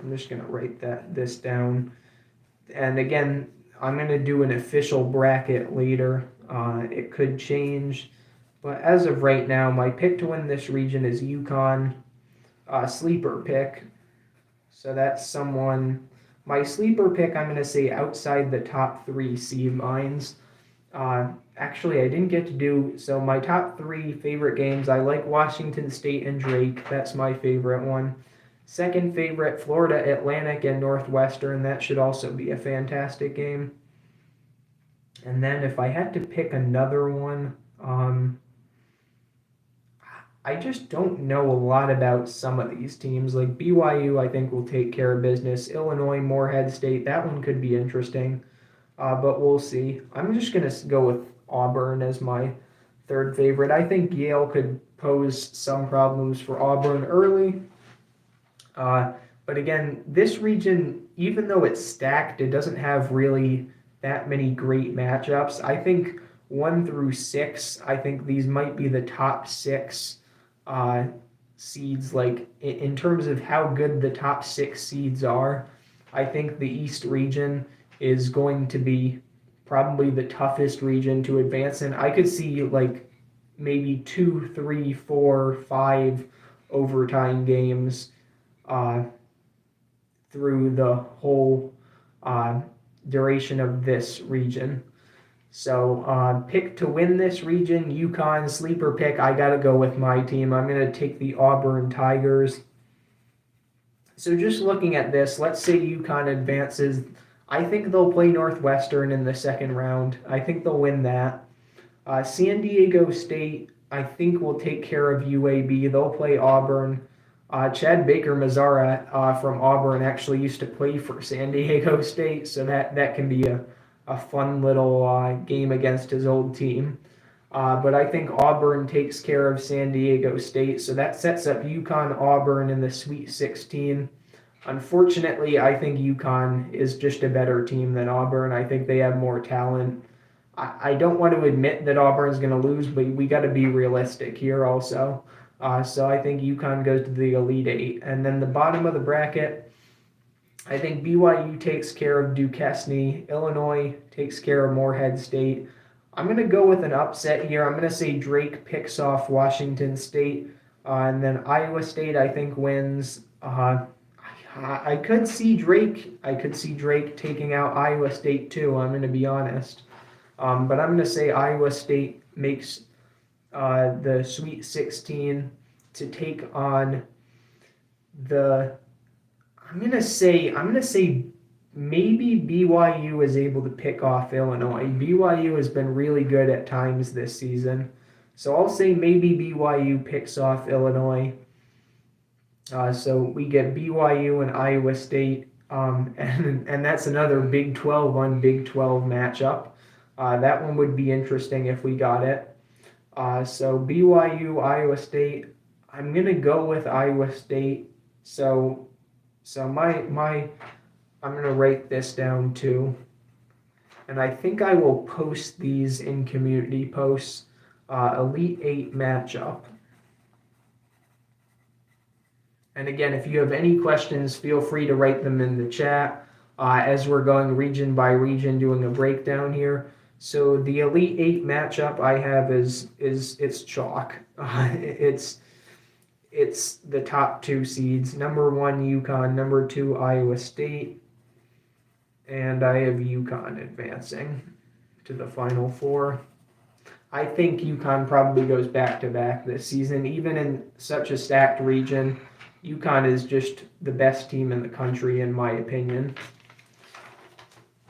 I'm just going to write this down. And again, I'm going to do an official bracket later. It could change. But as of right now, my pick to win this region is UConn. Sleeper pick. So that's someone. My sleeper pick, I'm going to say outside the top 3 seed lines. Actually, I didn't get to do. So my top 3 favorite games, I like Washington State and Drake. That's my favorite one. Second favorite, Florida Atlantic and Northwestern. That should also be a fantastic game. And then if I had to pick another one, I just don't know a lot about some of these teams. Like BYU, I think will take care of business. Illinois, Morehead State, that one could be interesting, but we'll see. I'm just going to go with Auburn as my third favorite. I think Yale could pose some problems for Auburn early. But again, this region, even though it's stacked, it doesn't have really that many great matchups. I think 1 through 6, I think these might be the top 6 seeds. Like in terms of how good the top 6 seeds are, I think the East region is going to be probably the toughest region to advance in. I could see like maybe 2, 3, 4, 5 overtime games through the whole duration of this region. So pick to win this region, UConn. Sleeper pick, I got to go with my team. I'm going to take the Auburn Tigers. So just looking at this, let's say UConn advances. I think they'll play Northwestern in the second round. I think they'll win that. San Diego State, I think, will take care of UAB. They'll play Auburn. Chad Baker-Mazara from Auburn actually used to play for San Diego State, so that can be a fun little game against his old team. But I think Auburn takes care of San Diego State, so that sets up UConn-Auburn in the Sweet 16. Unfortunately, I think UConn is just a better team than Auburn. I think they have more talent. I don't want to admit that Auburn is going to lose, but we got to be realistic here also. So I think UConn goes to the Elite Eight. And then the bottom of the bracket, I think BYU takes care of Duquesne. Illinois takes care of Morehead State. I'm going to go with an upset here. I'm going to say Drake picks off Washington State. And then Iowa State, I think, wins. I could see Drake taking out Iowa State too, I'm going to be honest. But I'm going to say Iowa State makes the Sweet 16 to take on the. I'm gonna say maybe BYU is able to pick off Illinois. BYU has been really good at times this season. So I'll say maybe BYU picks off Illinois. So we get BYU and Iowa State, and that's another Big 12 on Big 12 matchup. That one would be interesting if we got it. So BYU, Iowa State. I'm gonna go with Iowa State. So I'm gonna write this down too, and I think I will post these in community posts. Elite Eight matchup. And again, if you have any questions, feel free to write them in the chat as we're going region by region, doing a breakdown here. So the Elite Eight matchup I have is it's chalk. It's the top two seeds. Number 1 UConn, number 2 Iowa State, and I have UConn advancing to the Final Four. I think UConn probably goes back to back this season, even in such a stacked region. UConn is just the best team in the country, in my opinion.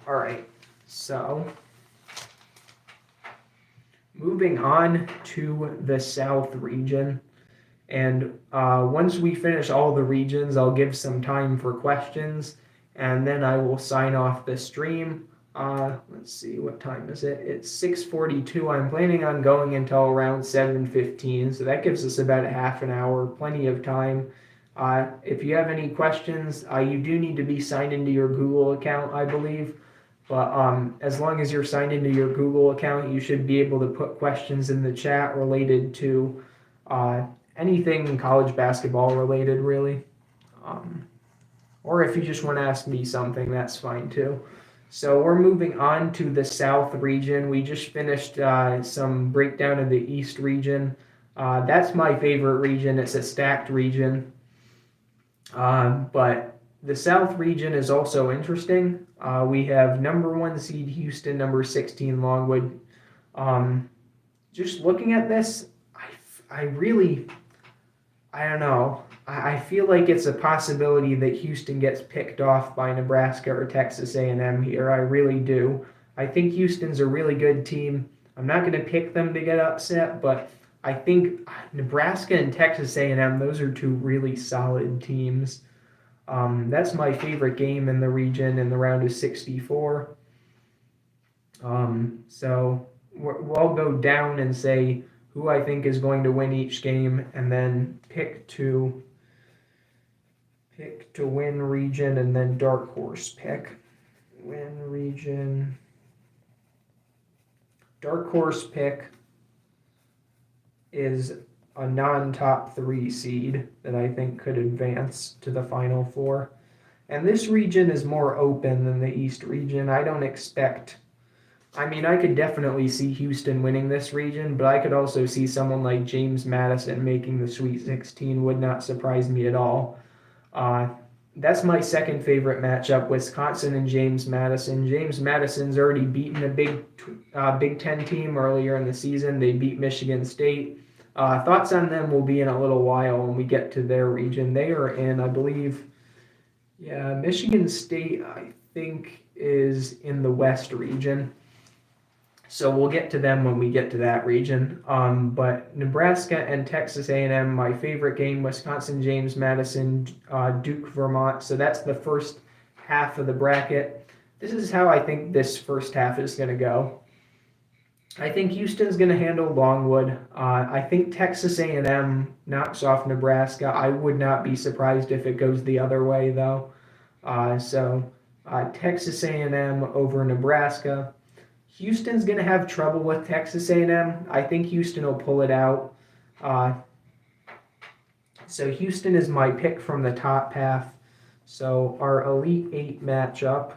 All right, so moving on to the South region. And once we finish all the regions, I'll give some time for questions, and then I will sign off the stream. Let's see, what time is it? It's 6:42. I'm planning on going until around 7:15, so that gives us about a half an hour, plenty of time. If you have any questions, you do need to be signed into your Google account, I believe. But as long as you're signed into your Google account, you should be able to put questions in the chat related to anything college basketball related, really. Or if you just want to ask me something, that's fine too. So we're moving on to the South region. We just finished some breakdown of the East region. That's my favorite region. It's a stacked region. But the South region is also interesting. We have number 1 seed Houston, number 16 Longwood. Just looking at this, I don't know. I feel like it's a possibility that Houston gets picked off by Nebraska or Texas A&M here. I really do. I think Houston's a really good team. I'm not going to pick them to get upset, but I think Nebraska and Texas A&M, those are two really solid teams. That's my favorite game in the region in the round of 64. So we'll go down and say who I think is going to win each game, and then pick to win region, and then dark horse pick. Win region. Dark horse pick is a non-top 3 seed that I think could advance to the Final Four. And this region is more open than the East region. I don't expect... I mean, I could definitely see Houston winning this region, but I could also see someone like James Madison making the Sweet 16. Would not surprise me at all. That's my second favorite matchup, Wisconsin and James Madison. James Madison's already beaten a Big Ten team earlier in the season. They beat Michigan State. Thoughts on them will be in a little while when we get to their region. They are in, I believe, Michigan State, I think, is in the West region. So we'll get to them when we get to that region. But Nebraska and Texas A&M, my favorite game, Wisconsin, James Madison, Duke, Vermont. So that's the first half of the bracket. This is how I think this first half is going to go. I think Houston's going to handle Longwood. I think Texas A&M knocks off Nebraska. I would not be surprised if it goes the other way, though. Texas A&M over Nebraska. Houston's going to have trouble with Texas A&M. I think Houston will pull it out. So Houston is my pick from the top half. So our Elite Eight matchup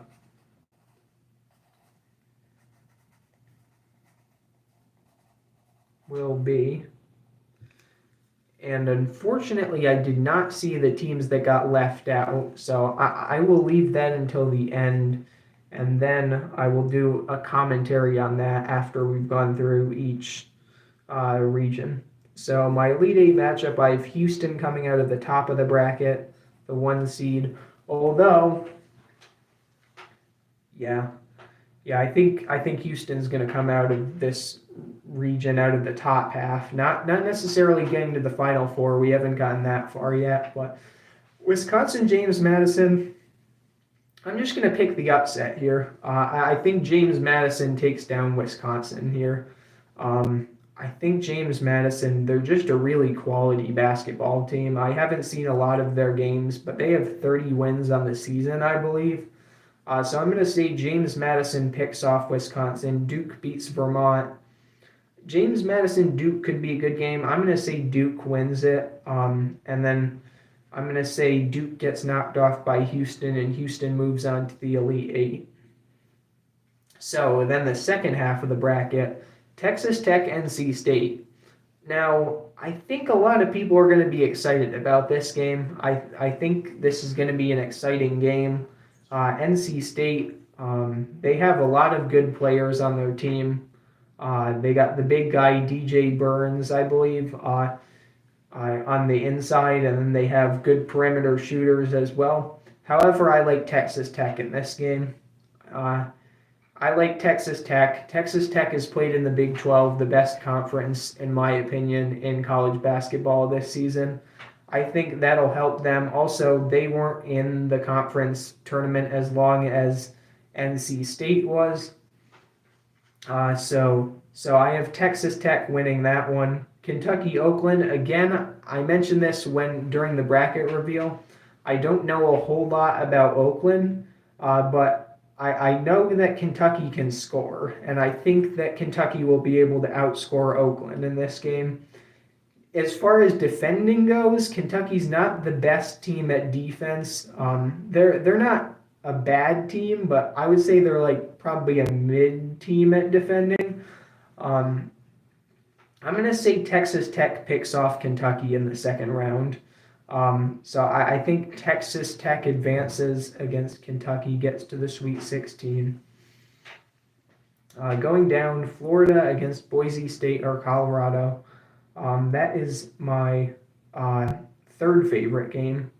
will be, and unfortunately I did not see the teams that got left out, so I will leave that until the end, and then I will do a commentary on that after we've gone through each region. So my Elite Eight matchup, I have Houston coming out of the top of the bracket, the 1 seed, although Yeah. Yeah, I think Houston's going to come out of this region out of the top half. Not necessarily getting to the Final Four. We haven't gotten that far yet, but Wisconsin James Madison. I'm just going to pick the upset here. I think James Madison takes down Wisconsin here. I think James Madison, they're just a really quality basketball team. I haven't seen a lot of their games, but they have 30 wins on the season, I believe. So I'm going to say James Madison picks off Wisconsin. Duke beats Vermont. James Madison Duke could be a good game. I'm going to say Duke wins it. And then I'm going to say Duke gets knocked off by Houston, and Houston moves on to the Elite Eight. So then the second half of the bracket, Texas Tech, NC State. Now, I think a lot of people are going to be excited about this game. I think this is going to be an exciting game. NC State, they have a lot of good players on their team. They got the big guy, DJ Burns, I believe, on the inside, and then they have good perimeter shooters as well. However, I like Texas Tech in this game. I like Texas Tech. Texas Tech has played in the Big 12, the best conference, in my opinion, in college basketball this season. I think that'll help them. Also, they weren't in the conference tournament as long as NC State was. So I have Texas Tech winning that one. Kentucky Oakland, again, I mentioned this during the bracket reveal. I don't know a whole lot about Oakland, but I know that Kentucky can score, and I think that Kentucky will be able to outscore Oakland in this game. As far as defending goes, Kentucky's not the best team at defense. They're not a bad team, but I would say they're like probably a mid team at defending. I'm going to say Texas Tech picks off Kentucky in the second round. So I think Texas Tech advances against Kentucky, gets to the Sweet 16. Going down, Florida against Boise State or Colorado. That is my third favorite game.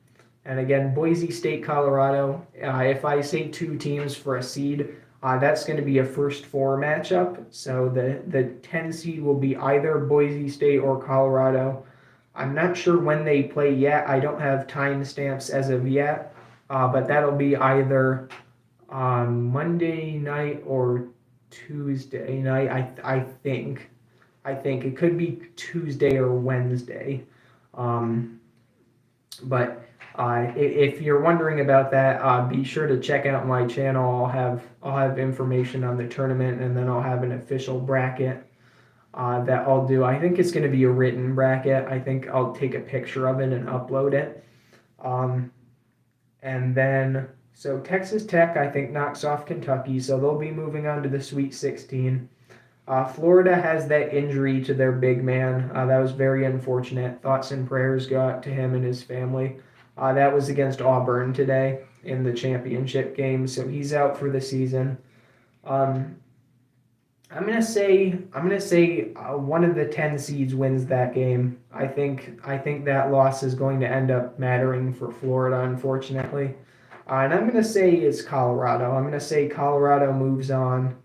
And again, Boise State, Colorado. If I say two teams for a seed, that's going to be a first four matchup. So the 10 seed will be either Boise State or Colorado. I'm not sure when they play yet. I don't have timestamps as of yet. But that'll be either Monday night or Tuesday night, I think. I think it could be Tuesday or Wednesday. But if you're wondering about that, be sure to check out my channel. I'll have information on the tournament, and then I'll have an official bracket that I'll do. I think it's going to be a written bracket. I think I'll take a picture of it and upload it. And then, so Texas Tech, I think, knocks off Kentucky, so they'll be moving on to the Sweet 16. Florida has that injury to their big man. That was very unfortunate. Thoughts and prayers go out to him and his family. That was against Auburn today in the championship game, so he's out for the season. I'm gonna say one of the 10 seeds wins that game. I think that loss is going to end up mattering for Florida, unfortunately. And I'm gonna say it's Colorado. I'm gonna say Colorado moves on.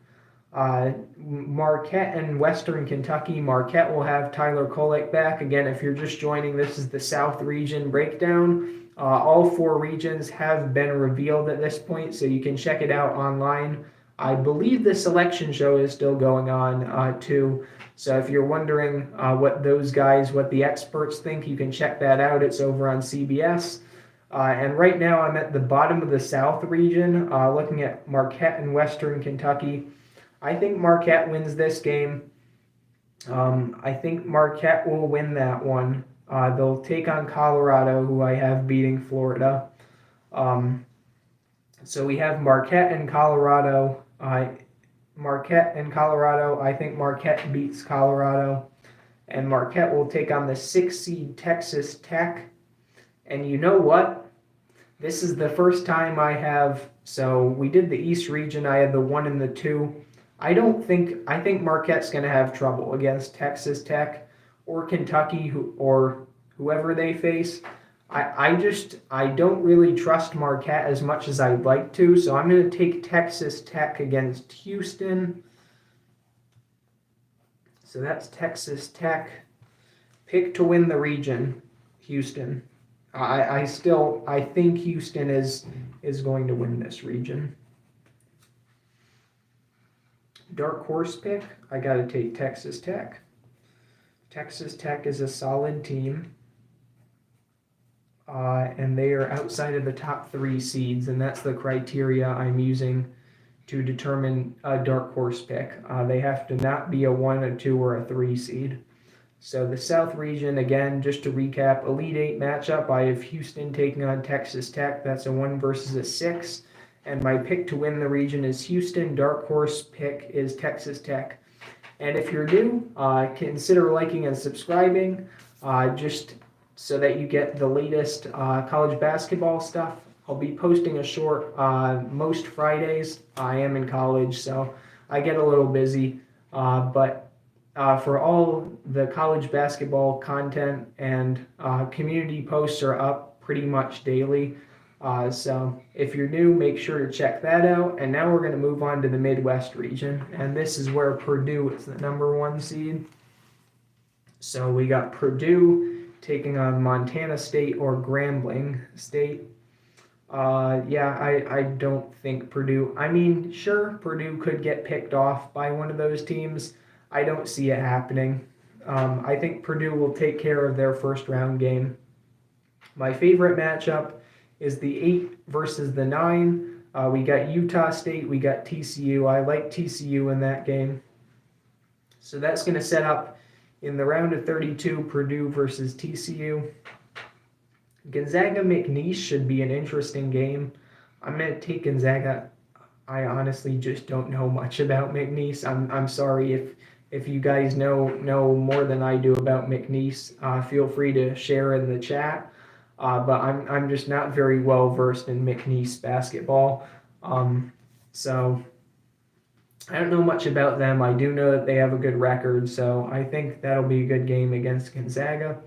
Marquette and Western Kentucky. Marquette will have Tyler Kolek back. Again, if you're just joining, this is the South region breakdown. All four regions have been revealed at this point, so you can check it out online. I believe the selection show is still going on too. So if you're wondering what the experts think, you can check that out. It's over on CBS. And right now I'm at the bottom of the South region, looking at Marquette and Western Kentucky. I think Marquette wins this game. I think Marquette will win that one. They'll take on Colorado, who I have beating Florida. So we have Marquette and Colorado. I think Marquette beats Colorado. And Marquette will take on the 6 seed Texas Tech. And you know what? This is the first time so we did the East region. I had the 1 and the 2. I think Marquette's going to have trouble against Texas Tech or Kentucky or whoever they face. I don't really trust Marquette as much as I'd like to, so I'm going to take Texas Tech against Houston. So that's Texas Tech. Pick to win the region, Houston. I think Houston is going to win this region. Dark horse pick, I got to take Texas Tech. Texas Tech is a solid team. And they are outside of the top 3 seeds, and that's the criteria I'm using to determine a dark horse pick. They have to not be a 1, a 2, or a 3 seed. So the South region, again, just to recap, Elite 8 matchup, I have Houston taking on Texas Tech. That's a 1 versus a 6. And my pick to win the region is Houston. Dark horse pick is Texas Tech. And if you're new, consider liking and subscribing, just so that you get the latest college basketball stuff. I'll be posting a short most Fridays. I am in college, so I get a little busy. But for all the college basketball content and community posts are up pretty much daily. So if you're new, make sure to check that out. And now we're going to move on to the Midwest region. And this is where Purdue is the number 1 seed. So we got Purdue taking on Montana State or Grambling State. I don't think Purdue. I mean, sure, Purdue could get picked off by one of those teams. I don't see it happening. I think Purdue will take care of their first round game. My favorite matchup is the 8 versus the 9. We got Utah State, we got TCU. I like TCU in that game. So that's going to set up in the round of 32, Purdue versus TCU. Gonzaga McNeese should be an interesting game. I'm going to take Gonzaga. I honestly just don't know much about McNeese. I'm sorry if you guys know more than I do about McNeese. Feel free to share in the chat. But I'm just not very well versed in McNeese basketball. So I don't know much about them. I do know that they have a good record, so I think that'll be a good game against Gonzaga.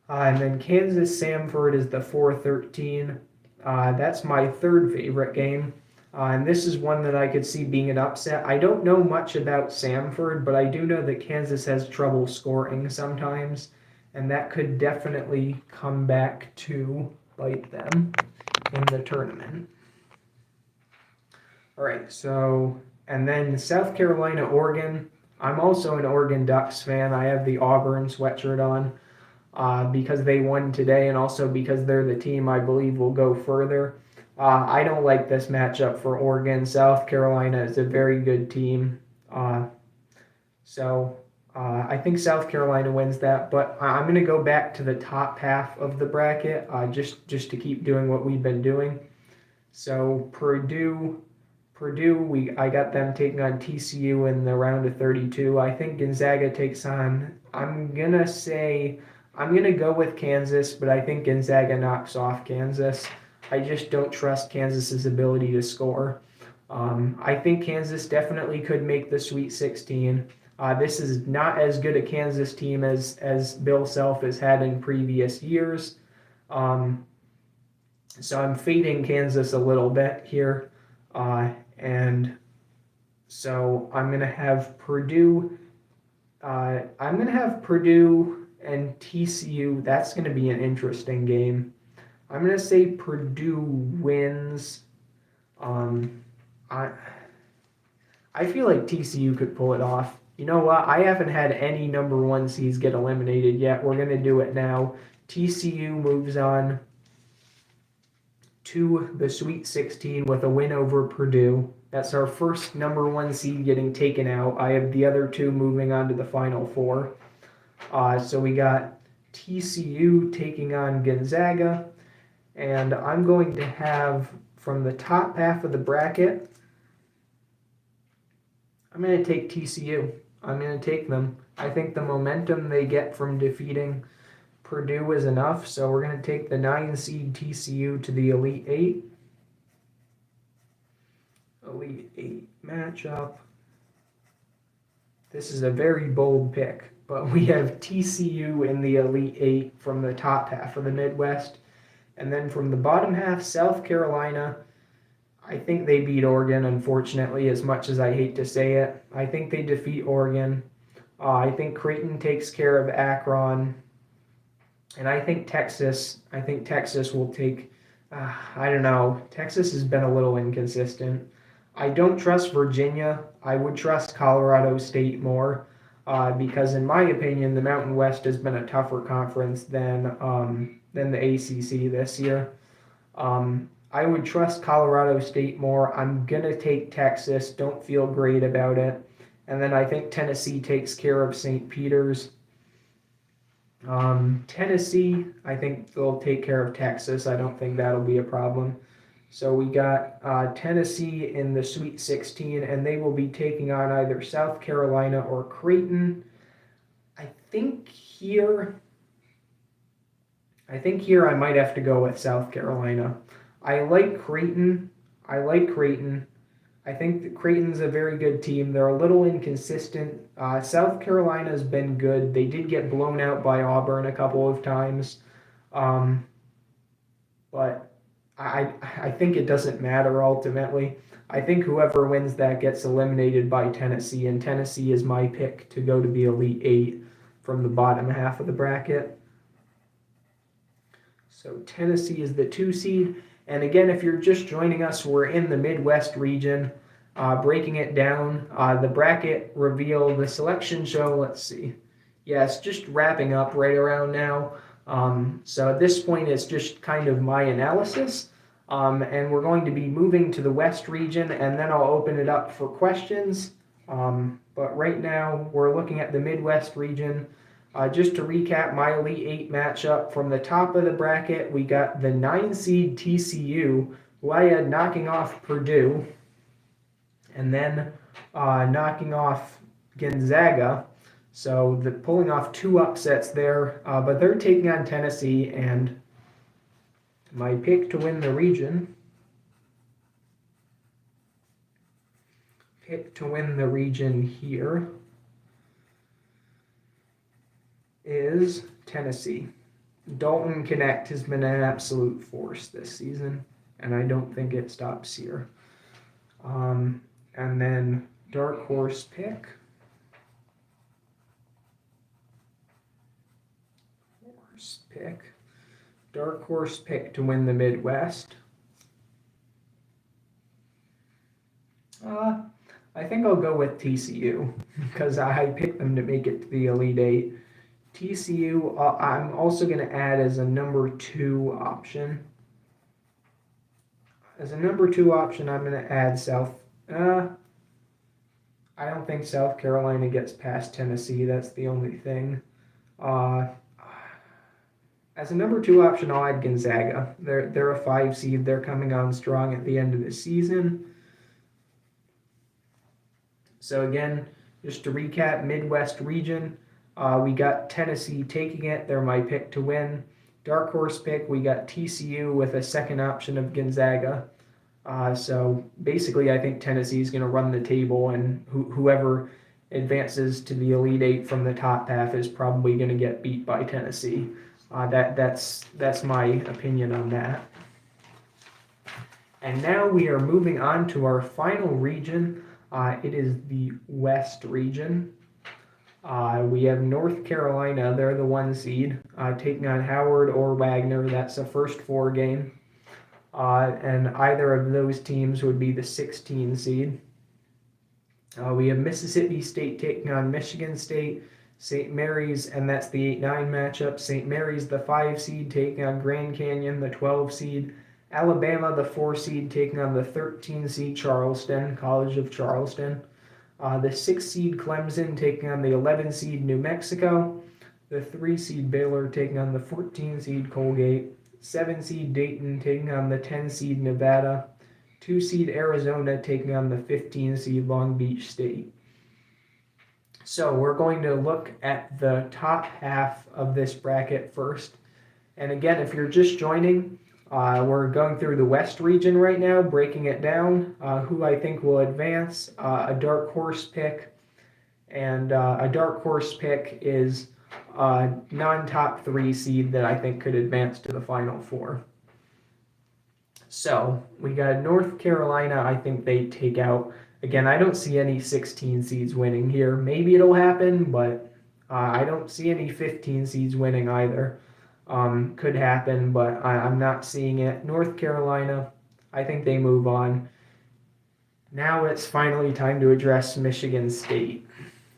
And then Kansas Samford is the 4-13. That's my third favorite game. And this is one that I could see being an upset. I don't know much about Samford, but I do know that Kansas has trouble scoring sometimes, and that could definitely come back to bite them in the tournament. All right, so, and then South Carolina, Oregon. I'm also an Oregon Ducks fan. I have the Auburn sweatshirt on because they won today, and also because they're the team I believe will go further. I don't like this matchup for Oregon. South Carolina is a very good team. So I think South Carolina wins that, but I'm going to go back to the top half of the bracket just to keep doing what we've been doing. So Purdue, I got them taking on TCU in the round of 32. I think Gonzaga takes on, I'm going to go with Kansas, but I think Gonzaga knocks off Kansas. I just don't trust Kansas's ability to score. I think Kansas definitely could make the Sweet 16. This is not as good a Kansas team as Bill Self has had in previous years. So I'm fading Kansas a little bit here. And so I'm going to have Purdue. I'm going to have Purdue and TCU. That's going to be an interesting game. I'm going to say Purdue wins. I feel like TCU could pull it off. You know what? I haven't had any number 1 seeds get eliminated yet. We're going to do it now. TCU moves on to the Sweet 16 with a win over Purdue. That's our first number 1 seed getting taken out. I have the other 2 moving on to the Final 4. So we got TCU taking on Gonzaga. And I'm going to have, from the top half of the bracket, I'm going to take TCU. I'm going to take them. I think the momentum they get from defeating Purdue is enough, so we're going to take the 9 seed TCU to the Elite 8. Elite 8 matchup. this is a very bold pick, but we have TCU in the Elite Eight from the top half of the Midwest. And then from the bottom half, South Carolina. I think they beat Oregon, unfortunately, as much as I hate to say it. I think they defeat Oregon. I think Creighton takes care of Akron. And I think Texas will take, I don't know. Texas has been a little inconsistent. I don't trust Virginia. I would trust Colorado State more because, in my opinion, the Mountain West has been a tougher conference than the ACC this year. I would trust Colorado State more. I'm going to take Texas. Don't feel great about it. And then I think Tennessee takes care of St. Peter's. Tennessee, I think they'll take care of Texas. I don't think that'll be a problem. So we got Tennessee in the Sweet 16, and they will be taking on either South Carolina or Creighton. I think here I might have to go with South Carolina. I like Creighton. I think that Creighton's a very good team. They're a little inconsistent. South Carolina's been good. They did get blown out by Auburn a couple of times. But I think it doesn't matter ultimately. I think whoever wins that gets eliminated by Tennessee, and Tennessee is my pick to go to the Elite Eight from the bottom half of the bracket. So Tennessee is the 2 seed. And again, if you're just joining us, we're in the Midwest region, breaking it down. The bracket reveal, the selection show, let's see. Yeah, it's just wrapping up right around now. So at this point, it's just kind of my analysis. And we're going to be moving to the West region, and then I'll open it up for questions. But right now, we're looking at the Midwest region. Just to recap my Elite Eight matchup, from the top of the bracket, we got the 9 seed TCU, who I had knocking off Purdue, and then knocking off Gonzaga. So pulling off 2 upsets there, but they're taking on Tennessee, and my pick to win the region here is Tennessee. Dalton Knecht has been an absolute force this season, and I don't think it stops here. And then dark horse pick. Dark horse pick to win the Midwest. I think I'll go with TCU because I picked them to make it to the Elite Eight. TCU, I'm also going to add as a number 2 option. As a number 2 option, I'm going to add I don't think South Carolina gets past Tennessee. That's the only thing. As a number 2 option, I'll add Gonzaga. They're a 5 seed. They're coming on strong at the end of the season. So again, just to recap, Midwest region. We got Tennessee taking it. They're my pick to win. Dark horse pick, we got TCU with a second option of Gonzaga. So basically, I think Tennessee is going to run the table, and whoever advances to the Elite Eight from the top half is probably going to get beat by Tennessee. That's my opinion on that. And now we are moving on to our final region. It is the West region. We have North Carolina. They're the 1 seed, taking on Howard or Wagner. That's a first 4 game. And either of those teams would be the 16 seed. We have Mississippi State taking on Michigan State. St. Mary's, and that's the 8-9 matchup. St. Mary's, the 5 seed, taking on Grand Canyon, the 12 seed. Alabama, the 4 seed, taking on the 13 seed Charleston, College of Charleston. The 6 seed Clemson taking on the 11 seed New Mexico. The 3 seed Baylor taking on the 14 seed Colgate. 7 seed Dayton taking on the 10 seed Nevada. 2 seed Arizona taking on the 15 seed Long Beach State. So we're going to look at the top half of this bracket first. And again, if you're just joining, we're going through the West region right now, breaking it down, who I think will advance, a dark horse pick, And a dark horse pick is a non-top 3 seed that I think could advance to the Final Four. So we got North Carolina. I think they take out. Again, I don't see any 16 seeds winning here. Maybe it'll happen, but I don't see any 15 seeds winning either. Could happen, but I'm not seeing it. North Carolina, I think they move on. Now it's finally time to address Michigan State.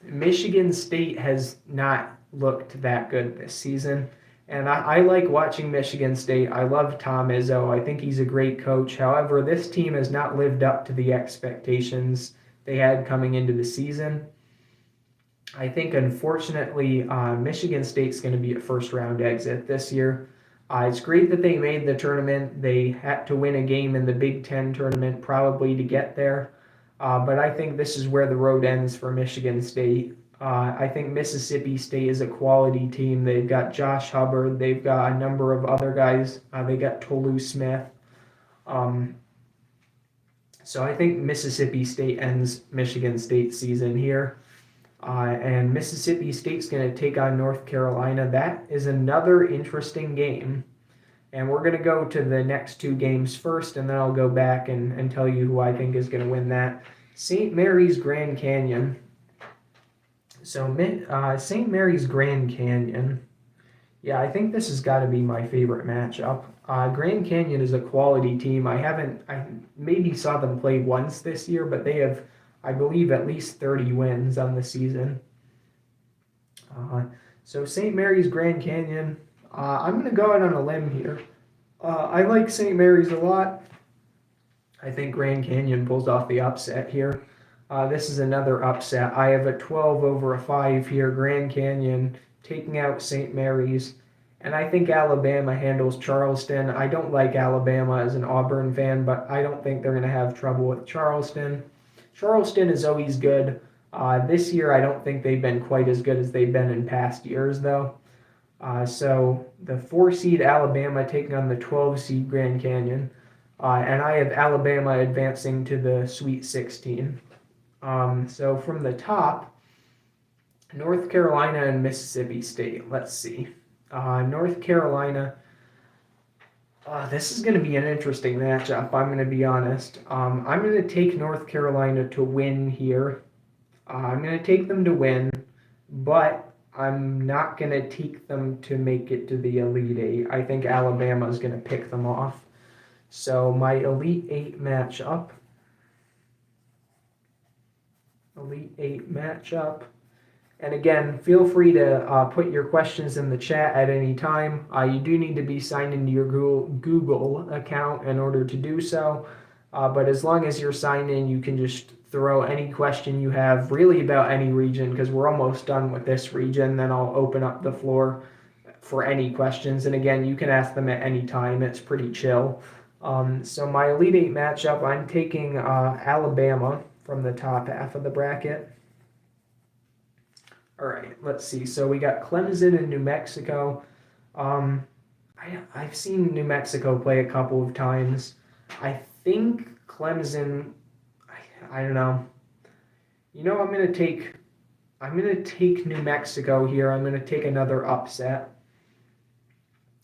Michigan State has not looked that good this season. And I like watching Michigan State. I love Tom Izzo. I think he's a great coach. However, this team has not lived up to the expectations they had coming into the season. I think, unfortunately, Michigan State's going to be a first-round exit this year. It's great that they made the tournament. They had to win a game in the Big Ten tournament probably to get there. But I think this is where the road ends for Michigan State. I think Mississippi State is a quality team. They've got Josh Hubbard. They've got a number of other guys. They got Tolu Smith. So I think Mississippi State ends Michigan State's season here. And Mississippi State's going to take on North Carolina. That is another interesting game. And we're going to go to the next 2 games first, and then I'll go back and tell you who I think is going to win that. St. Mary's Grand Canyon. So St. Mary's Grand Canyon. Yeah, I think this has got to be my favorite matchup. Grand Canyon is a quality team. I maybe saw them play once this year, but they have, I believe, at least 30 wins on the season. So St. Mary's Grand Canyon, I'm going to go out on a limb here. I like St. Mary's a lot. I think Grand Canyon pulls off the upset here. This is another upset. I have a 12 over a 5 here. Grand Canyon taking out St. Mary's. And I think Alabama handles Charleston. I don't like Alabama as an Auburn fan, but I don't think they're going to have trouble with Charleston. Charleston is always good. This year, I don't think they've been quite as good as they've been in past years, though. So the 4 seed Alabama taking on the 12 seed Grand Canyon. And I have Alabama advancing to the Sweet 16. So from the top, North Carolina and Mississippi State. Let's see. North Carolina. This is going to be an interesting matchup, I'm going to be honest. I'm going to take North Carolina to win here. I'm going to take them to win, but I'm not going to take them to make it to the Elite Eight. I think Alabama is going to pick them off. So my Elite Eight matchup. Elite Eight matchup. And again, feel free to put your questions in the chat at any time. You do need to be signed into your Google account in order to do so. But as long as you're signed in, you can just throw any question you have really about any region, because we're almost done with this region. Then I'll open up the floor for any questions. And again, you can ask them at any time. It's pretty chill. So my Elite Eight matchup, I'm taking Alabama from the top half of the bracket. All right, let's see. So we got Clemson and New Mexico. I've seen New Mexico play a couple of times. I think Clemson, I don't know. You know, I'm gonna take New Mexico here. I'm gonna take another upset.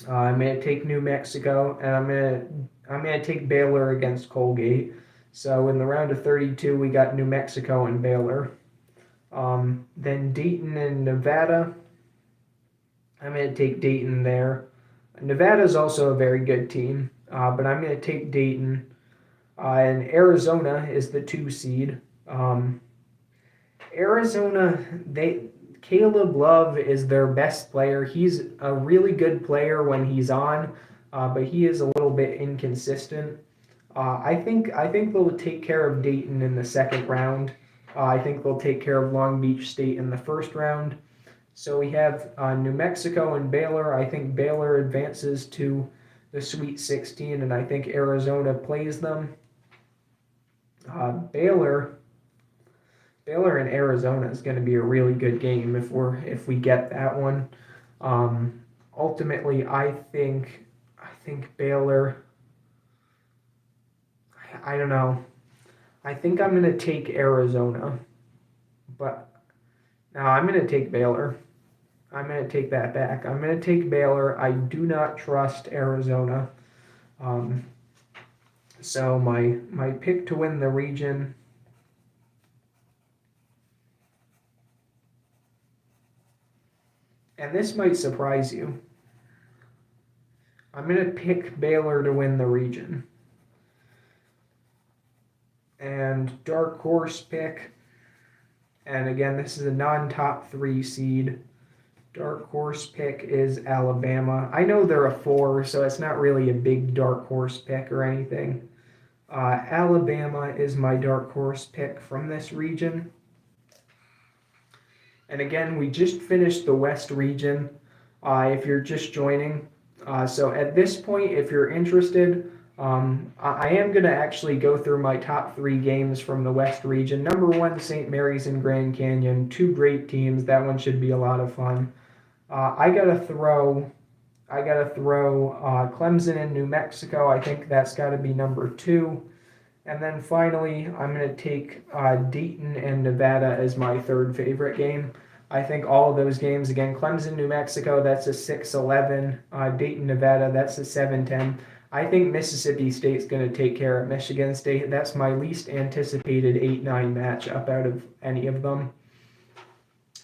I'm gonna take New Mexico, and I'm gonna take Baylor against Colgate. So in the round of 32, we got New Mexico and Baylor. Then Dayton and Nevada. I'm going to take Dayton there. Nevada is also a very good team, but I'm going to take Dayton. And Arizona is the 2 seed. Arizona, Caleb Love is their best player. He's a really good player when he's on, but he is a little bit inconsistent. I think they'll take care of Dayton in the second round. I think they'll take care of Long Beach State in the first round. So we have New Mexico and Baylor. I think Baylor advances to the Sweet 16, and I think Arizona plays them. Baylor and Arizona is going to be a really good game if we get that one. Ultimately, I think Baylor. I don't know. I think I'm going to take Arizona, but Now I'm going to take Baylor. I'm going to take that back. I'm going to take Baylor. I do not trust Arizona. So my pick to win the region, and this might surprise you, I'm going to pick Baylor to win the region. And dark horse pick, and again, this is a non-top 3 seed. Dark horse pick is Alabama. I know they're a 4, so it's not really a big dark horse pick or anything. Alabama is my dark horse pick from this region. And again, we just finished the West region, if you're just joining. So at this point, if you're interested, I am going to actually go through my top 3 games from the West region. Number 1, St. Mary's and Grand Canyon, 2 great teams. That one should be a lot of fun. I gotta throw Clemson and New Mexico. I think that's got to be number 2. And then finally, I'm going to take Dayton and Nevada as my 3rd favorite game. I think all of those games, again, Clemson, New Mexico, that's a 6-11. Dayton, Nevada, that's a 7-10. I think Mississippi State's going to take care of Michigan State. That's my least anticipated 8-9 matchup out of any of them.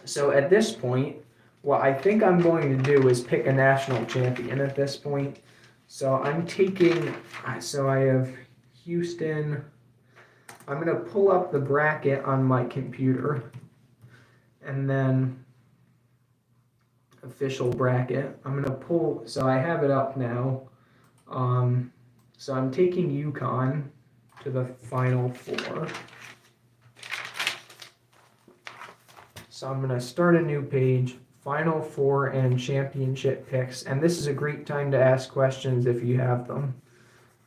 So at this point, what I think I'm going to do is pick a national champion at this point. So I'm taking, so I have Houston. I'm going to pull up the bracket on my computer, and then official bracket. I'm going to pull, so I have it up now. So I'm taking UConn to the Final Four. So I'm going to start a new page, Final Four and championship picks, and this is a great time to ask questions if you have them.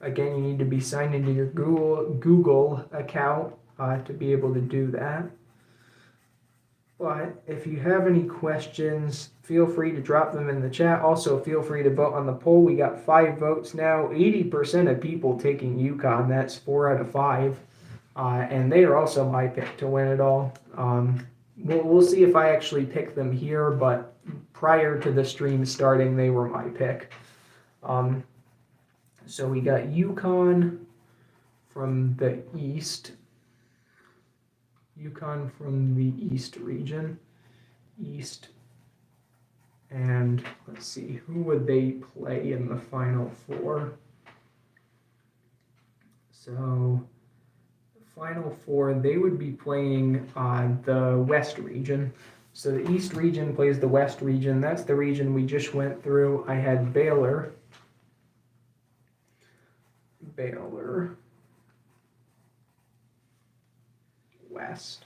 Again, you need to be signed into your Google account to be able to do that. But if you have any questions, feel free to drop them in the chat. Also, feel free to vote on the poll. We got 5 votes now. 80% of people taking UConn. That's 4 out of 5. And they are also my pick to win it all. We'll see if I actually pick them here, but prior to the stream starting, they were my pick. So we got UConn from the East. UConn from the East region. East. And let's see, who would they play in the Final Four? So the Final Four, they would be playing the West region. So the East region plays the West region. That's the region we just went through. I had Baylor, West.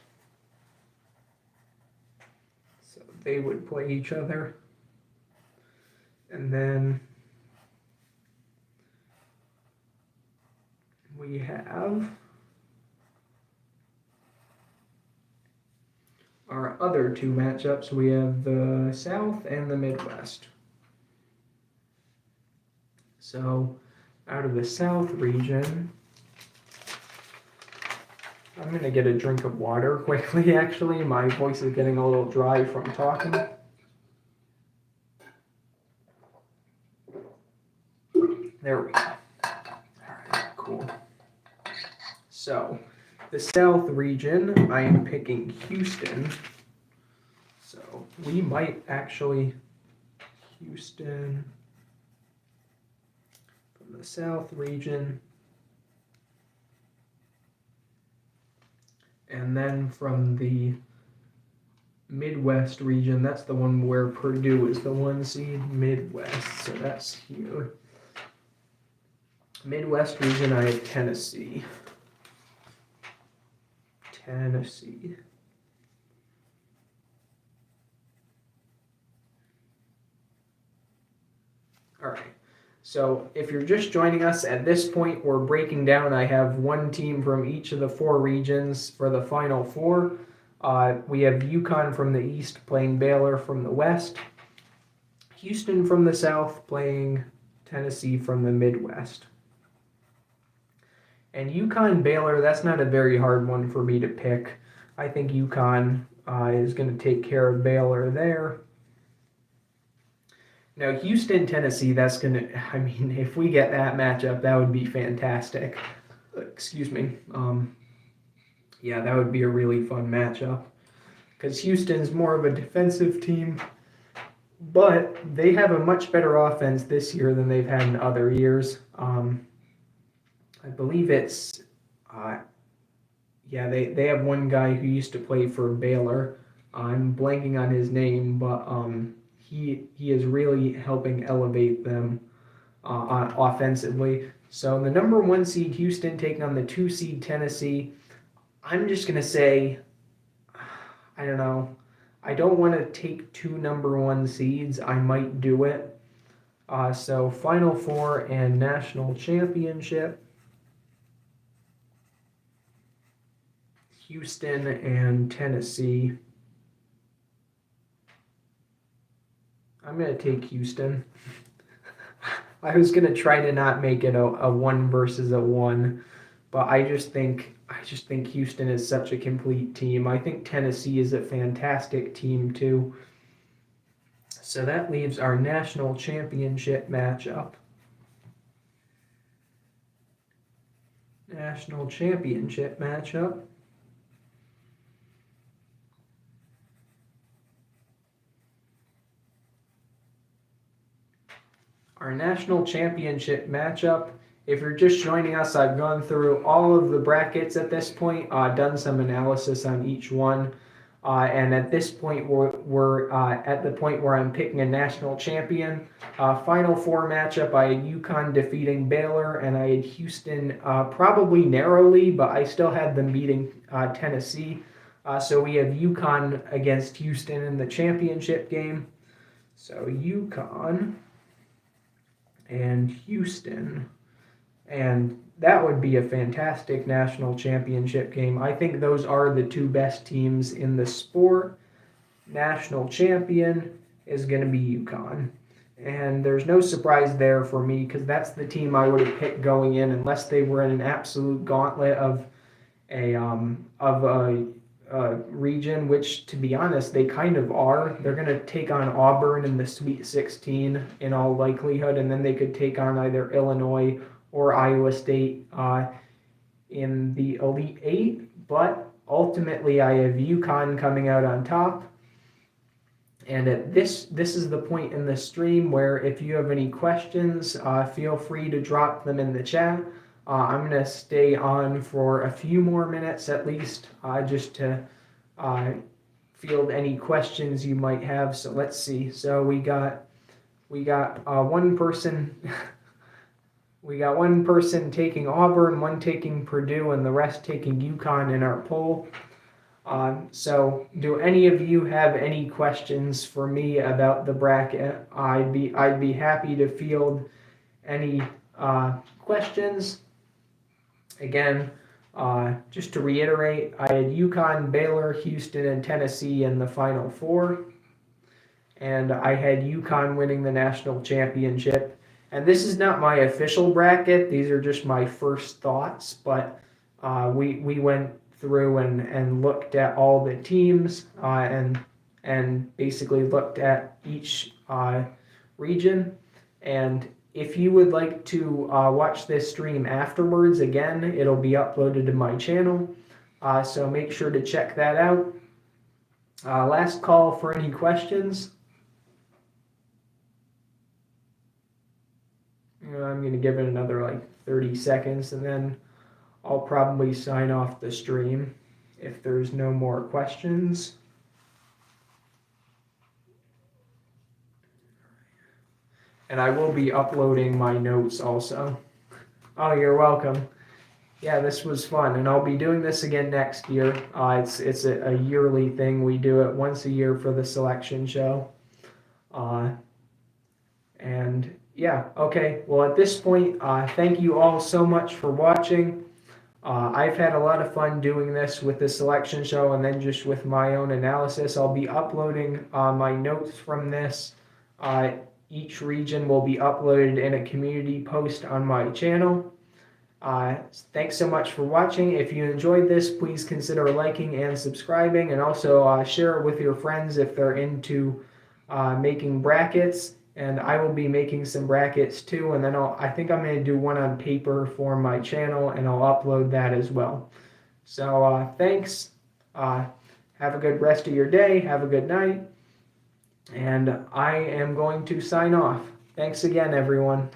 So they would play each other. And then we have our other 2 matchups. We have the South and the Midwest. So out of the South region, I'm going to get a drink of water quickly, actually. My voice is getting a little dry from talking. There we go. All right, cool. So, the South region, I am picking Houston. So, we might actually, Houston from the South region. And then from the Midwest region, that's the one where Purdue is the 1 seed, Midwest, so that's here. Midwest region, I have Tennessee. All right. So if you're just joining us at this point, we're breaking down. I have 1 team from each of the 4 regions for the Final Four. We have UConn from the East playing Baylor from the West. Houston from the South playing Tennessee from the Midwest. And UConn Baylor, that's not a very hard one for me to pick. I think UConn is going to take care of Baylor there. Now, Houston, Tennessee, that's going to, I mean, if we get that matchup, that would be fantastic. Excuse me. Yeah, that would be a really fun matchup. Because Houston's more of a defensive team, but they have a much better offense this year than they've had in other years. I believe it's, yeah, they have one guy who used to play for Baylor. I'm blanking on his name, but he is really helping elevate them offensively. So the number 1 seed Houston taking on the 2 seed Tennessee. I'm just gonna say, I don't know. I don't want to take 2 number 1 seeds. I might do it. So Final Four and National Championship. Houston and Tennessee. I'm going to take Houston. I was going to try to not make it a 1 versus a 1, but I just think Houston is such a complete team. I think Tennessee is a fantastic team too. So that leaves our national championship matchup. National championship matchup. Our national championship matchup. If you're just joining us, I've gone through all of the brackets at this point, done some analysis on each one. And at this point, we're at the point where I'm picking a national champion. Final Four matchup, I had UConn defeating Baylor, and I had Houston probably narrowly, but I still had them beating Tennessee. So we have UConn against Houston in the championship game. So UConn and Houston. And that would be a fantastic national championship game. I think those are the 2 best teams in the sport. National champion is going to be UConn. And there's no surprise there for me because that's the team I would have picked going in unless they were in an absolute gauntlet of a region, which, to be honest, they kind of are. They're going to take on Auburn in the Sweet 16 in all likelihood, and then they could take on either Illinois or Iowa State in the Elite 8. But ultimately, I have UConn coming out on top. And this is the point in the stream where if you have any questions, feel free to drop them in the chat. I'm going to stay on for a few more minutes at least, just to field any questions you might have. So let's see. So we got one person. We got one person taking Auburn, one taking Purdue, and the rest taking UConn in our poll. So do any of you have any questions for me about the bracket? I'd be happy to field any questions. Again, just to reiterate, I had UConn, Baylor, Houston, and Tennessee in the Final Four. And I had UConn winning the national championship. And this is not my official bracket. These are just my first thoughts. But we went through and looked at all the teams and basically looked at each region. And if you would like to watch this stream afterwards, again, it'll be uploaded to my channel. So make sure to check that out. Last call for any questions. I'm going to give it another 30 seconds and then I'll probably sign off the stream if there's no more questions. And I will be uploading my notes also. Oh, you're welcome. Yeah, this was fun, and I'll be doing this again next year. It's a yearly thing. We do it once a year for the selection show. And yeah, okay. Well, at this point, thank you all so much for watching. I've had a lot of fun doing this with the selection show and then just with my own analysis. I'll be uploading my notes from this. Each region will be uploaded in a community post on my channel. Thanks so much for watching. If you enjoyed this, please consider liking and subscribing, and also share it with your friends if they're into making brackets. And I will be making some brackets too, and then I think I'm going to do one on paper for my channel, and I'll upload that as well. So thanks. Have a good rest of your day. Have a good night. And I am going to sign off. Thanks again, everyone.